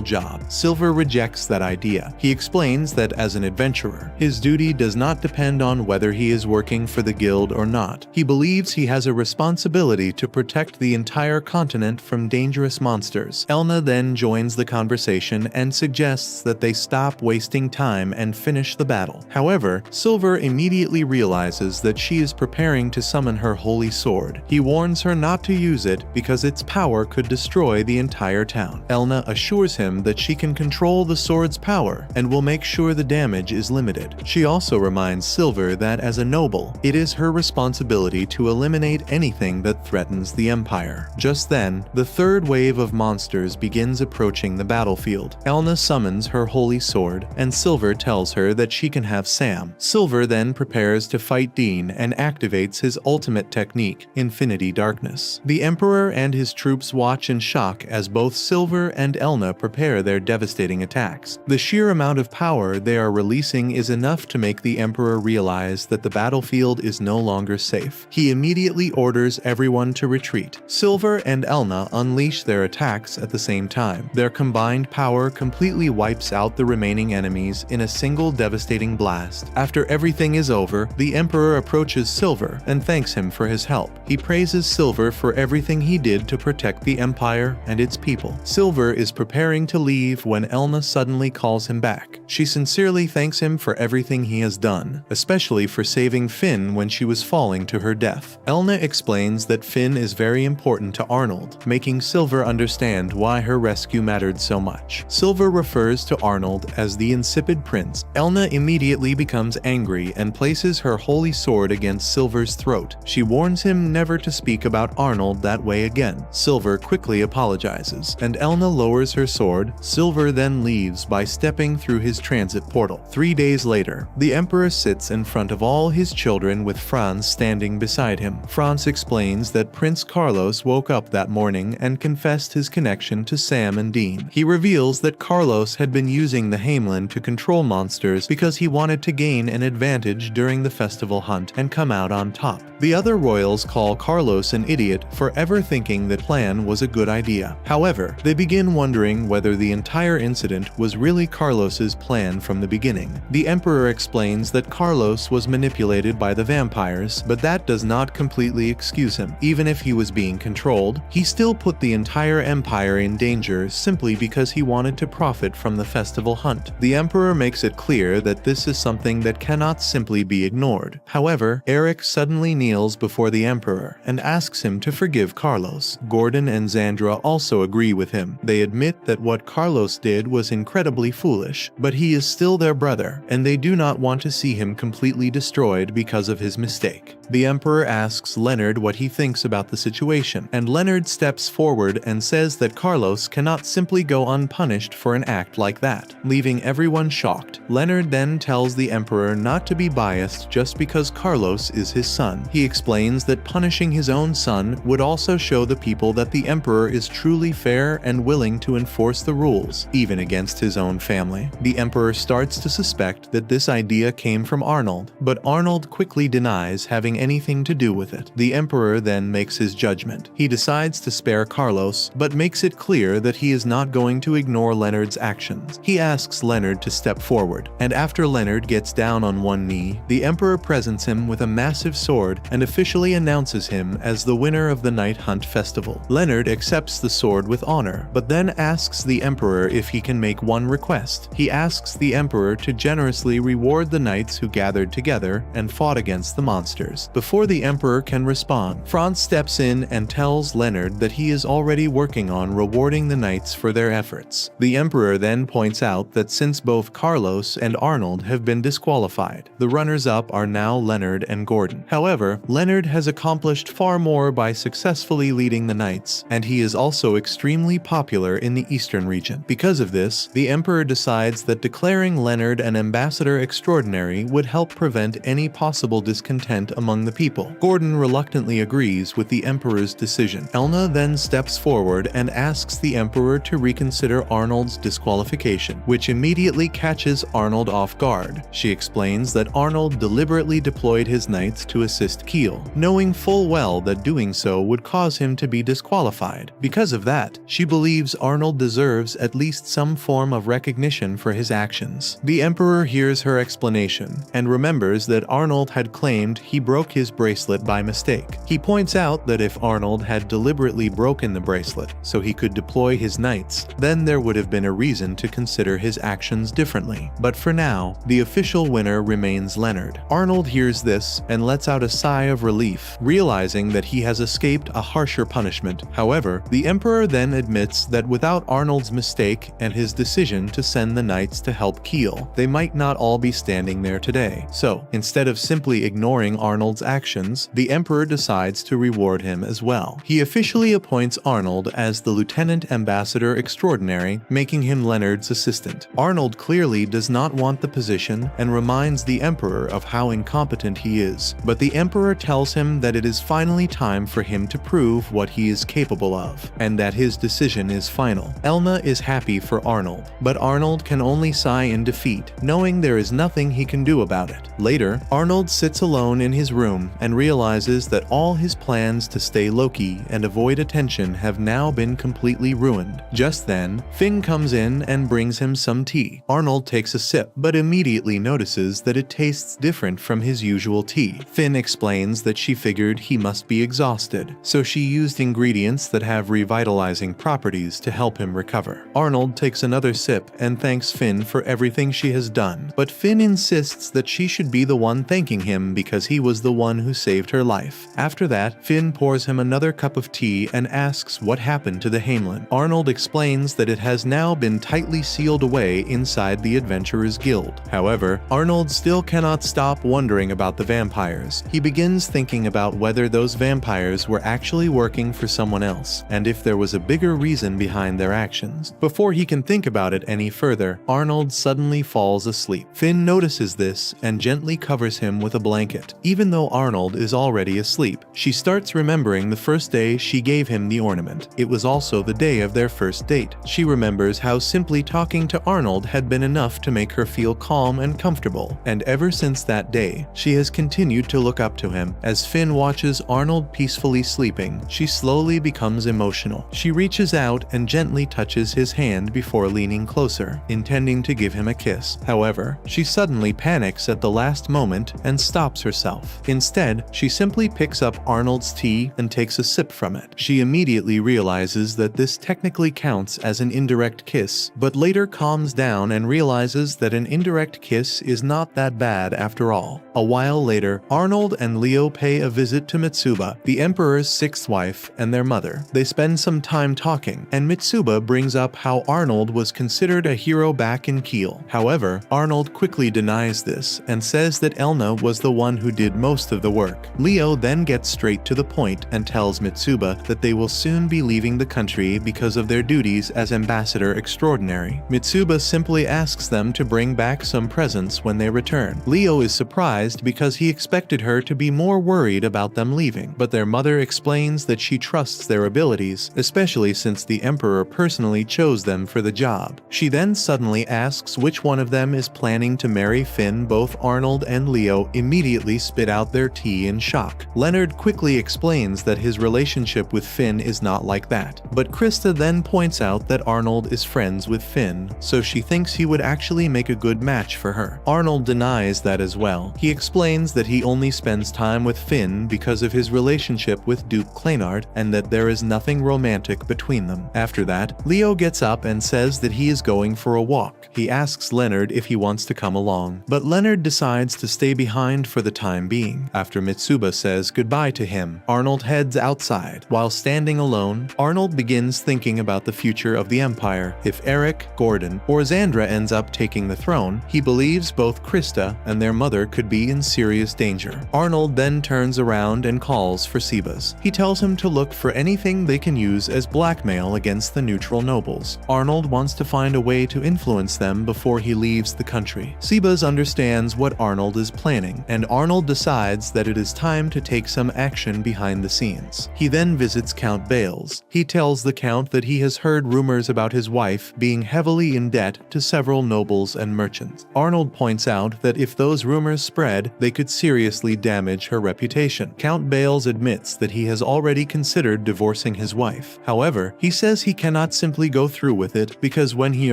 job. Silver rejects that idea. He explains that as an adventurer, his duty does not depend on whether he is working for the guild or not. He believes he has a responsibility to protect the entire continent from dangerous monsters. Elna then joins the conversation and suggests that they stop wasting time and finish the battle. However, Silver immediately realizes that she is preparing to summon her holy sword. He warns her not to use it because its power could destroy the entire town. Elna assures him that she can control the sword's power and will make sure the damage is limited. She also reminds Silver that as a noble, it is her responsibility to eliminate anything that threatens the Empire. Just then, the third wave of monsters begins approaching the battlefield. Elna summons her holy sword, and Silver tells her that she can have Sam. Silver then prepares to fight Dean and activates his ultimate technique, Infinity Darkness. The Emperor and his troops watch in shock as both Silver and Elna prepare their devastating attacks. The sheer amount of power they are releasing is enough to make the Emperor realize that the battlefield is no longer safe. He immediately orders everyone to retreat. Silver and Elna unleash their attacks at the same time. Their combined power completely wipes out the remaining enemies in a single devastating blast. After everything is over, the Emperor approaches Silver and thanks him for his help. He praises Silver for everything he did to protect the Empire and its people. Silver is preparing to leave when Elna suddenly calls him back. She sincerely thanks him for everything he has done, especially for saving Finn when she was falling to her death. Elna explains that Finn is very important to Arnold, making Silver understand why her rescue mattered so much. Silver refers to Arnold as the Insipid Prince. Elna immediately becomes angry and places her holy sword against Silver's throat. She warns him never to speak about Arnold that way again. Silver quickly apologizes, and Elna lowers her sword. Silver then leaves by stepping through his transit portal. 3 days later, the Emperor sits in front of all his children with Franz standing beside him. Franz explains that Prince Carlos woke up that morning and confessed his connection to Sam and Dean. He reveals that Carlos had been using the Hamelin to control monsters because he wanted to gain an advantage during the festival hunt and come out on top. The other royals call Carlos an idiot for ever thinking that plan was a good idea. However, they begin wondering whether the entire incident was really Carlos's plan from the beginning. The Emperor explains that Carlos was manipulated by the vampires, but that does not completely excuse him. Even if he was being controlled, he still put the entire empire in danger simply because he wanted to profit from the festival hunt. The Emperor makes it clear that this is something that cannot simply be ignored. However, Eric suddenly kneels before the Emperor and asks him to forgive Carlos. Gordon and Xandra also agree with him. They admit that what Carlos did was incredibly foolish, but he is still their brother, and they do not want to see him completely destroyed because of his mistake. The Emperor asks Leonard what he thinks about the situation, and Leonard steps forward and says that Carlos cannot simply go unpunished for an act like that, leaving everyone shocked. Leonard then tells the Emperor not to be biased just because Carlos is his son. He explains that punishing his own son would also show the people that the Emperor is truly fair and willing to enforce the rules, even against his own family. The Emperor starts to suspect that this idea came from Arnold, but Arnold quickly denies having anything to do with it. The Emperor then makes his judgment. He decides to spare Carlos, but makes it clear that he is not going to ignore Leonard's actions. He asks Leonard to step forward, and after Leonard gets down on one knee, the Emperor presents him with a massive sword and officially announces him as the winner of the Night Hunt Festival. Leonard accepts the sword with honor, but then asks the Emperor if he can make one request. He asks the Emperor to generously reward the knights who gathered together and fought against the monsters. Before the Emperor can respond, Franz steps in and tells Leonard that he is already working on rewarding the knights for their efforts. The Emperor then points out out that since both Carlos and Arnold have been disqualified, the runners-up are now Leonard and Gordon. However, Leonard has accomplished far more by successfully leading the Knights, and he is also extremely popular in the Eastern region. Because of this, the Emperor decides that declaring Leonard an ambassador extraordinary would help prevent any possible discontent among the people. Gordon reluctantly agrees with the Emperor's decision. Elna then steps forward and asks the Emperor to reconsider Arnold's disqualification, which immediately catches Arnold off guard. She explains that Arnold deliberately deployed his knights to assist Kiel, knowing full well that doing so would cause him to be disqualified. Because of that, she believes Arnold deserves at least some form of recognition for his actions. The Emperor hears her explanation and remembers that Arnold had claimed he broke his bracelet by mistake. He points out that if Arnold had deliberately broken the bracelet so he could deploy his knights, then there would have been a reason to consider his actions differently. But for now, the official winner remains Leonard. Arnold hears this and lets out a sigh of relief, realizing that he has escaped a harsher punishment. However, the Emperor then admits that without Arnold's mistake and his decision to send the knights to help Kiel, they might not all be standing there today. So, instead of simply ignoring Arnold's actions, the Emperor decides to reward him as well. He officially appoints Arnold as the Lieutenant Ambassador Extraordinary, making him Leonard's assistant. Arnold clearly does not want the position and reminds the Emperor of how incompetent he is, but the Emperor tells him that it is finally time for him to prove what he is capable of, and that his decision is final. Elna is happy for Arnold, but Arnold can only sigh in defeat, knowing there is nothing he can do about it. Later, Arnold sits alone in his room and realizes that all his plans to stay low-key and avoid attention have now been completely ruined. Just then, Finn comes in and brings him some tea. Arnold takes a sip, but immediately notices that it tastes different from his usual tea. Finn explains that she figured he must be exhausted, so she used ingredients that have revitalizing properties to help him recover. Arnold takes another sip and thanks Finn for everything she has done, but Finn insists that she should be the one thanking him because he was the one who saved her life. After that, Finn pours him another cup of tea and asks what happened to the Hamelin. Arnold explains that it has now been tightly sealed away inside the Adventurers Guild. However, Arnold still cannot stop wondering about the vampires. He begins thinking about whether those vampires were actually working for someone else, and if there was a bigger reason behind their actions. Before he can think about it any further, Arnold suddenly falls asleep. Finn notices this and gently covers him with a blanket. Even though Arnold is already asleep, she starts remembering the first day she gave him the ornament. It was also the day of their first date. She remembers how simply talking to Arnold had been enough to make her feel calm and comfortable, and ever since that day, she has continued to look up to him. As Finn watches Arnold peacefully sleeping, she slowly becomes emotional. She reaches out and gently touches his hand before leaning closer, intending to give him a kiss. However, she suddenly panics at the last moment and stops herself. Instead, she simply picks up Arnold's tea and takes a sip from it. She immediately realizes that this technically counts as an indirect kiss, but later calms down and realizes that an indirect kiss is not that bad after all. A while later, Arnold and Leo pay a visit to Mitsuba, the Emperor's sixth wife, and their mother. They spend some time talking, and Mitsuba brings up how Arnold was considered a hero back in Kiel. However, Arnold quickly denies this and says that Elna was the one who did most of the work. Leo then gets straight to the point and tells Mitsuba that they will soon be leaving the country because of their duties as ambassador extraordinary. Mitsuba simply asks them to bring back some presents when they return. Leo is surprised because he expected her to be more worried about them leaving, but their mother explains that she trusts their abilities, especially since the Emperor personally chose them for the job. She then suddenly asks which one of them is planning to marry Finn. Both Arnold and Leo immediately spit out their tea in shock. Leonard quickly explains that his relationship with Finn is not like that, but Krista then points out that Arnold is friends with Finn, so she thinks he would actually make a good match for her. Arnold denies that as well. He explains that he only spends time with Finn because of his relationship with Duke Kleinard and that there is nothing romantic between them. After that, Leo gets up and says that he is going for a walk. He asks Leonard if he wants to come along, but Leonard decides to stay behind for the time being. After Mitsuba says goodbye to him, Arnold heads outside. While standing alone, Arnold begins thinking about the future of the Empire. If Eric, Gordon, Gordon, or Xandra ends up taking the throne, he believes both Krista and their mother could be in serious danger. Arnold then turns around and calls for Sebas. He tells him to look for anything they can use as blackmail against the neutral nobles. Arnold wants to find a way to influence them before he leaves the country. Sebas understands what Arnold is planning, and Arnold decides that it is time to take some action behind the scenes. He then visits Count Bales. He tells the Count that he has heard rumors about his wife being heavily in debt to several nobles and merchants. Arnold points out that if those rumors spread, they could seriously damage her reputation. Count Bales admits that he has already considered divorcing his wife. However, he says he cannot simply go through with it because when he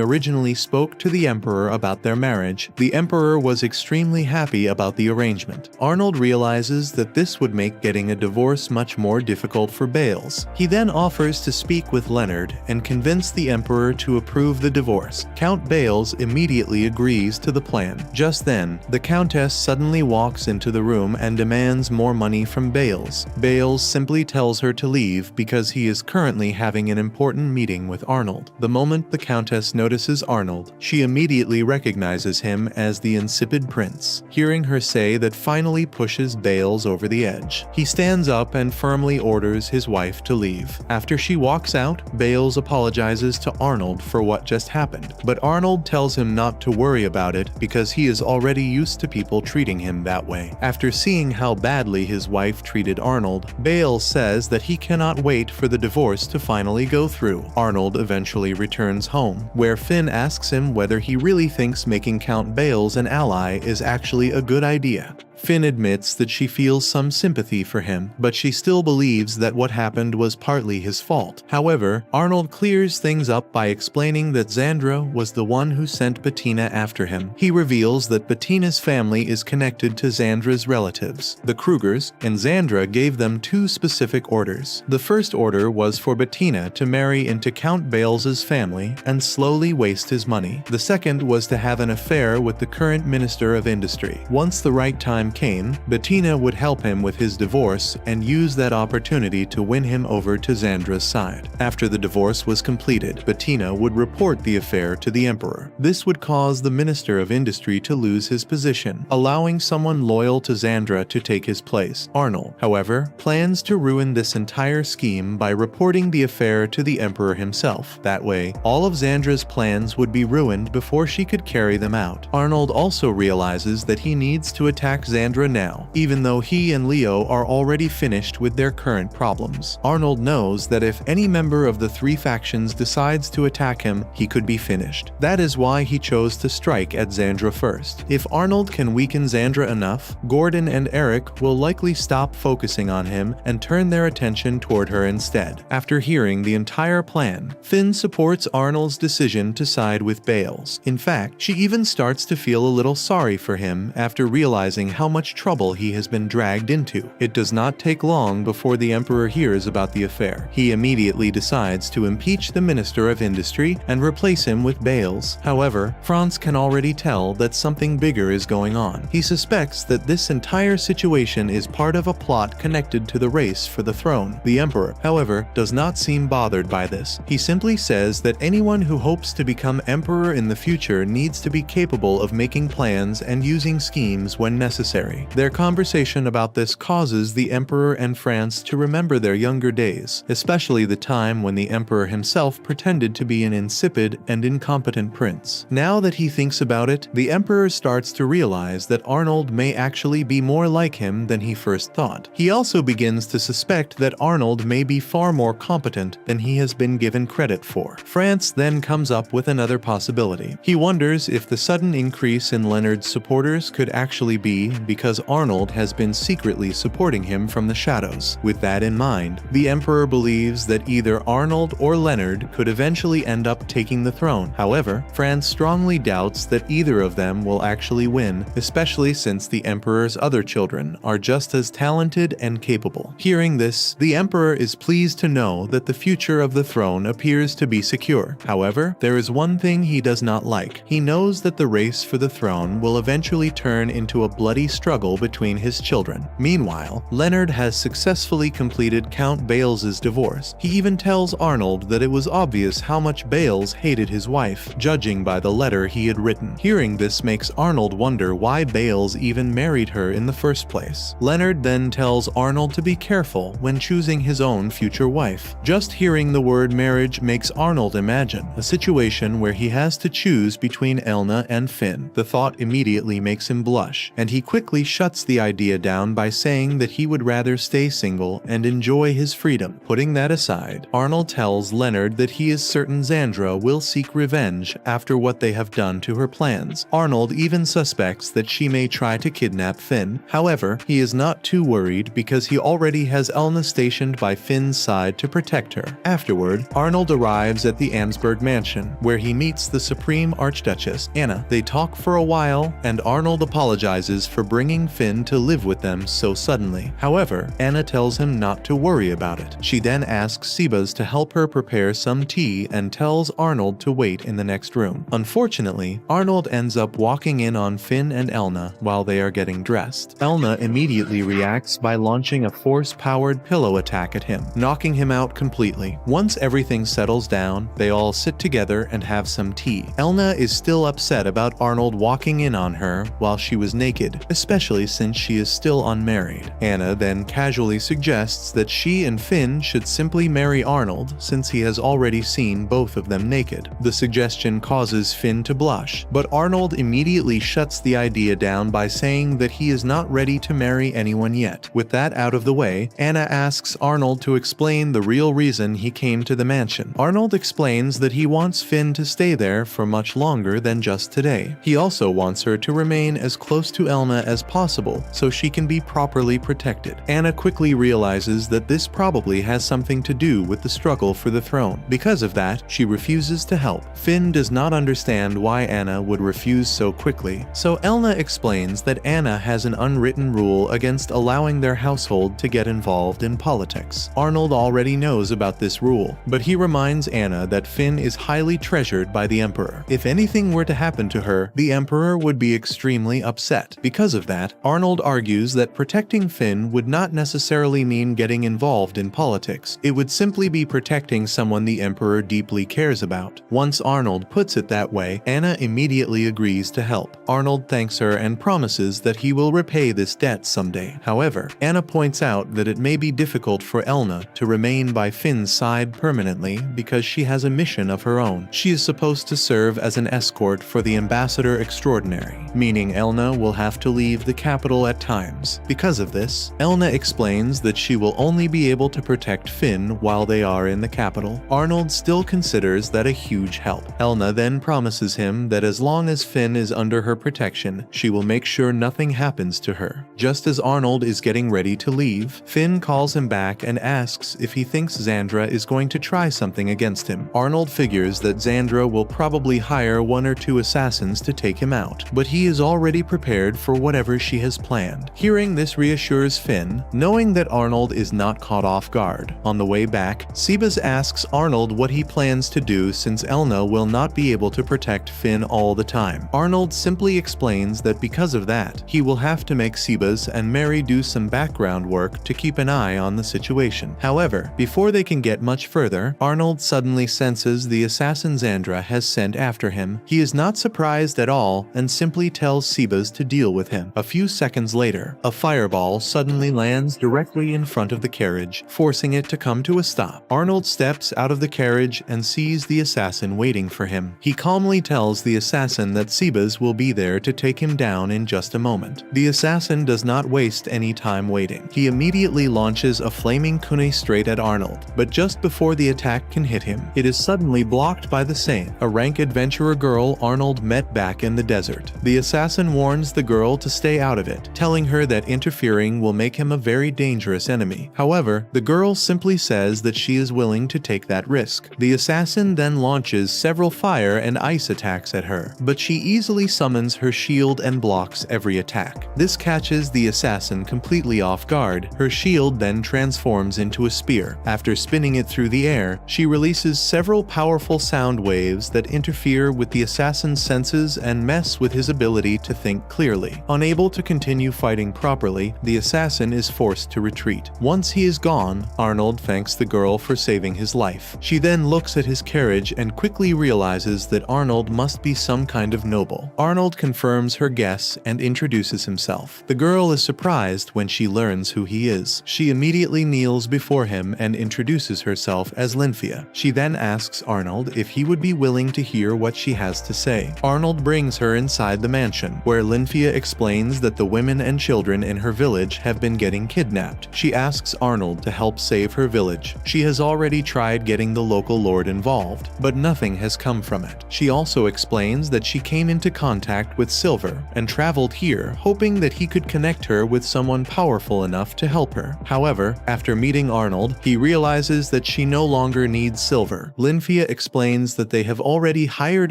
originally spoke to the Emperor about their marriage, the Emperor was extremely happy about the arrangement. Arnold realizes that this would make getting a divorce much more difficult for Bales. He then offers to speak with Leonard and convince the Emperor to approve the divorce. Count Bales immediately agrees to the plan. Just then, the Countess suddenly walks into the room and demands more money from Bales. Bales simply tells her to leave because he is currently having an important meeting with Arnold. The moment the Countess notices Arnold, she immediately recognizes him as the Insipid Prince. Hearing her say that finally pushes Bales over the edge. He stands up and firmly orders his wife to leave. After she walks out, Bales apologizes to Arnold for what just happened, but Arnold tells him not to worry about it because he is already used to people treating him that way. After seeing how badly his wife treated Arnold, Bales says that he cannot wait for the divorce to finally go through. Arnold eventually returns home, where Finn asks him whether he really thinks making Count Bales an ally is actually a good idea. Finn admits that she feels some sympathy for him, but she still believes that what happened was partly his fault. However, Arnold clears things up by explaining that Xandra was the one who sent Bettina after him. He reveals that Bettina's family is connected to Xandra's relatives, the Krugers, and Xandra gave them two specific orders. The first order was for Bettina to marry into Count Bales's family and slowly waste his money. The second was to have an affair with the current Minister of Industry. Once the right time came, Bettina would help him with his divorce and use that opportunity to win him over to Xandra's side. After the divorce was completed, Bettina would report the affair to the Emperor. This would cause the Minister of Industry to lose his position, allowing someone loyal to Xandra to take his place. Arnold, however, plans to ruin this entire scheme by reporting the affair to the Emperor himself. That way, all of Xandra's plans would be ruined before she could carry them out. Arnold also realizes that he needs to attack Xandra now, even though he and Leo are already finished with their current problems. Arnold knows that if any member of the three factions decides to attack him, he could be finished. That is why he chose to strike at Xandra first. If Arnold can weaken Xandra enough, Gordon and Eric will likely stop focusing on him and turn their attention toward her instead. After hearing the entire plan, Finn supports Arnold's decision to side with Bales. In fact, she even starts to feel a little sorry for him after realizing how much trouble he has been dragged into. It does not take long before the Emperor hears about the affair. He immediately decides to impeach the Minister of Industry and replace him with Bales. However, Franz can already tell that something bigger is going on. He suspects that this entire situation is part of a plot connected to the race for the throne. The Emperor, however, does not seem bothered by this. He simply says that anyone who hopes to become Emperor in the future needs to be capable of making plans and using schemes when necessary. Their conversation about this causes the Emperor and France to remember their younger days, especially the time when the Emperor himself pretended to be an insipid and incompetent prince. Now that he thinks about it, the Emperor starts to realize that Arnold may actually be more like him than he first thought. He also begins to suspect that Arnold may be far more competent than he has been given credit for. France then comes up with another possibility. He wonders if the sudden increase in Leonard's supporters could actually be because Arnold has been secretly supporting him from the shadows. With that in mind, the Emperor believes that either Arnold or Leonard could eventually end up taking the throne. However, France strongly doubts that either of them will actually win, especially since the Emperor's other children are just as talented and capable. Hearing this, the Emperor is pleased to know that the future of the throne appears to be secure. However, there is one thing he does not like. He knows that the race for the throne will eventually turn into a bloody struggle between his children. Meanwhile, Leonard has successfully completed Count Bales's divorce. He even tells Arnold that it was obvious how much Bales hated his wife, judging by the letter he had written. Hearing this makes Arnold wonder why Bales even married her in the first place. Leonard then tells Arnold to be careful when choosing his own future wife. Just hearing the word marriage makes Arnold imagine a situation where he has to choose between Elna and Finn. The thought immediately makes him blush, and he quickly shuts the idea down by saying that he would rather stay single and enjoy his freedom. Putting that aside, Arnold tells Leonard that he is certain Xandra will seek revenge after what they have done to her plans. Arnold even suspects that she may try to kidnap Finn. However, he is not too worried because he already has Elna stationed by Finn's side to protect her. Afterward, Arnold arrives at the Ansberg mansion, where he meets the Supreme Archduchess, Anna. They talk for a while, and Arnold apologizes for bringing Finn to live with them so suddenly. However, Anna tells him not to worry about it. She then asks Sebas to help her prepare some tea and tells Arnold to wait in the next room. Unfortunately, Arnold ends up walking in on Finn and Elna while they are getting dressed. Elna immediately reacts by launching a force-powered pillow attack at him, knocking him out completely. Once everything settles down, they all sit together and have some tea. Elna is still upset about Arnold walking in on her while she was naked, especially since she is still unmarried. Anna then casually suggests that she and Finn should simply marry Arnold since he has already seen both of them naked. The suggestion causes Finn to blush, but Arnold immediately shuts the idea down by saying that he is not ready to marry anyone yet. With that out of the way, Anna asks Arnold to explain the real reason he came to the mansion. Arnold explains that he wants Finn to stay there for much longer than just today. He also wants her to remain as close to Elna as possible so she can be properly protected. Anna quickly realizes that this probably has something to do with the struggle for the throne. Because of that, she refuses to help. Finn does not understand why Anna would refuse so quickly, so Elna explains that Anna has an unwritten rule against allowing their household to get involved in politics. Arnold already knows about this rule, but he reminds Anna that Finn is highly treasured by the Emperor. If anything were to happen to her, the Emperor would be extremely upset. Because of that, Arnold argues that protecting Finn would not necessarily mean getting involved in politics. It would simply be protecting someone the Emperor deeply cares about. Once Arnold puts it that way, Anna immediately agrees to help. Arnold thanks her and promises that he will repay this debt someday. However, Anna points out that it may be difficult for Elna to remain by Finn's side permanently because she has a mission of her own. She is supposed to serve as an escort for the Ambassador Extraordinary, meaning Elna will have to leave the capital at times. Because of this, Elna explains that she will only be able to protect Finn while they are in the capital. Arnold still considers that a huge help. Elna then promises him that as long as Finn is under her protection, she will make sure nothing happens to her. Just as Arnold is getting ready to leave, Finn calls him back and asks if he thinks Xandra is going to try something against him. Arnold figures that Xandra will probably hire 1 or 2 assassins to take him out, but he is already prepared for whatever she has planned. Hearing this reassures Finn, knowing that Arnold is not caught off guard. On the way back, Sebas asks Arnold what he plans to do since Elna will not be able to protect Finn all the time. Arnold simply explains that because of that, he will have to make Sebas and Mary do some background work to keep an eye on the situation. However, before they can get much further, Arnold suddenly senses the assassin Xandra has sent after him. He is not surprised at all and simply tells Sebas to deal with him. A few seconds later, a fireball suddenly lands directly in front of the carriage, forcing it to come to a stop. Arnold steps out of the carriage and sees the assassin waiting for him. He calmly tells the assassin that Sebas will be there to take him down in just a moment. The assassin does not waste any time waiting. He immediately launches a flaming kunai straight at Arnold, but just before the attack can hit him, it is suddenly blocked by the Saint, a rank adventurer girl Arnold met back in the desert. The assassin warns the girl to stay out of it, telling her that interfering will make him a very dangerous enemy. However, the girl simply says that she is willing to take that risk. The assassin then launches several fire and ice attacks at her, but she easily summons her shield and blocks every attack. This catches the assassin completely off guard. Her shield then transforms into a spear. After spinning it through the air, she releases several powerful sound waves that interfere with the assassin's senses and mess with his ability to think clearly. On Unable to continue fighting properly, the assassin is forced to retreat. Once he is gone, Arnold thanks the girl for saving his life. She then looks at his carriage and quickly realizes that Arnold must be some kind of noble. Arnold confirms her guess and introduces himself. The girl is surprised when she learns who he is. She immediately kneels before him and introduces herself as Lynfia. She then asks Arnold if he would be willing to hear what she has to say. Arnold brings her inside the mansion, where Lynfia explains that the women and children in her village have been getting kidnapped. She asks Arnold to help save her village. She has already tried getting the local lord involved, but nothing has come from it. She also explains that she came into contact with Silver and traveled here, hoping that he could connect her with someone powerful enough to help her. However, after meeting Arnold, he realizes that she no longer needs Silver. Lynfia explains that they have already hired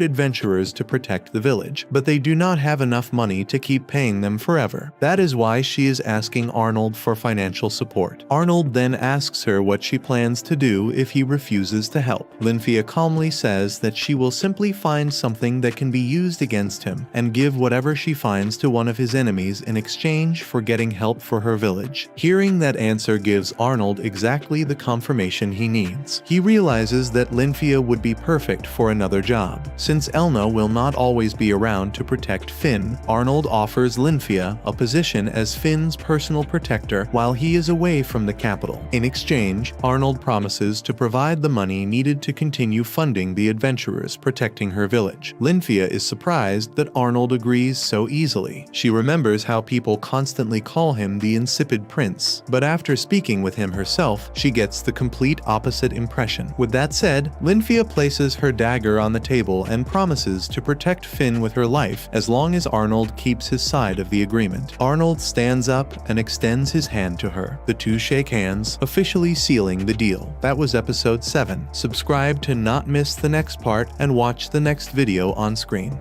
adventurers to protect the village, but they do not have enough money to keep paying them forever. That is why she is asking Arnold for financial support. Arnold then asks her what she plans to do if he refuses to help. Lynfia calmly says that she will simply find something that can be used against him and give whatever she finds to one of his enemies in exchange for getting help for her village. Hearing that answer gives Arnold exactly the confirmation he needs. He realizes that Lynfia would be perfect for another job. Since Elna will not always be around to protect Finn, Arnold offers Lynfia a position as Finn's personal protector while he is away from the capital. In exchange, Arnold promises to provide the money needed to continue funding the adventurers protecting her village. Lynfia is surprised that Arnold agrees so easily. She remembers how people constantly call him the Insipid Prince, but after speaking with him herself, she gets the complete opposite impression. With that said, Lynfia places her dagger on the table and promises to protect Finn with her life as long as Arnold keeps his side of the agreement. Arnold stands up and extends his hand to her. The two shake hands, officially sealing the deal. That was episode 7. Subscribe to not miss the next part and watch the next video on screen.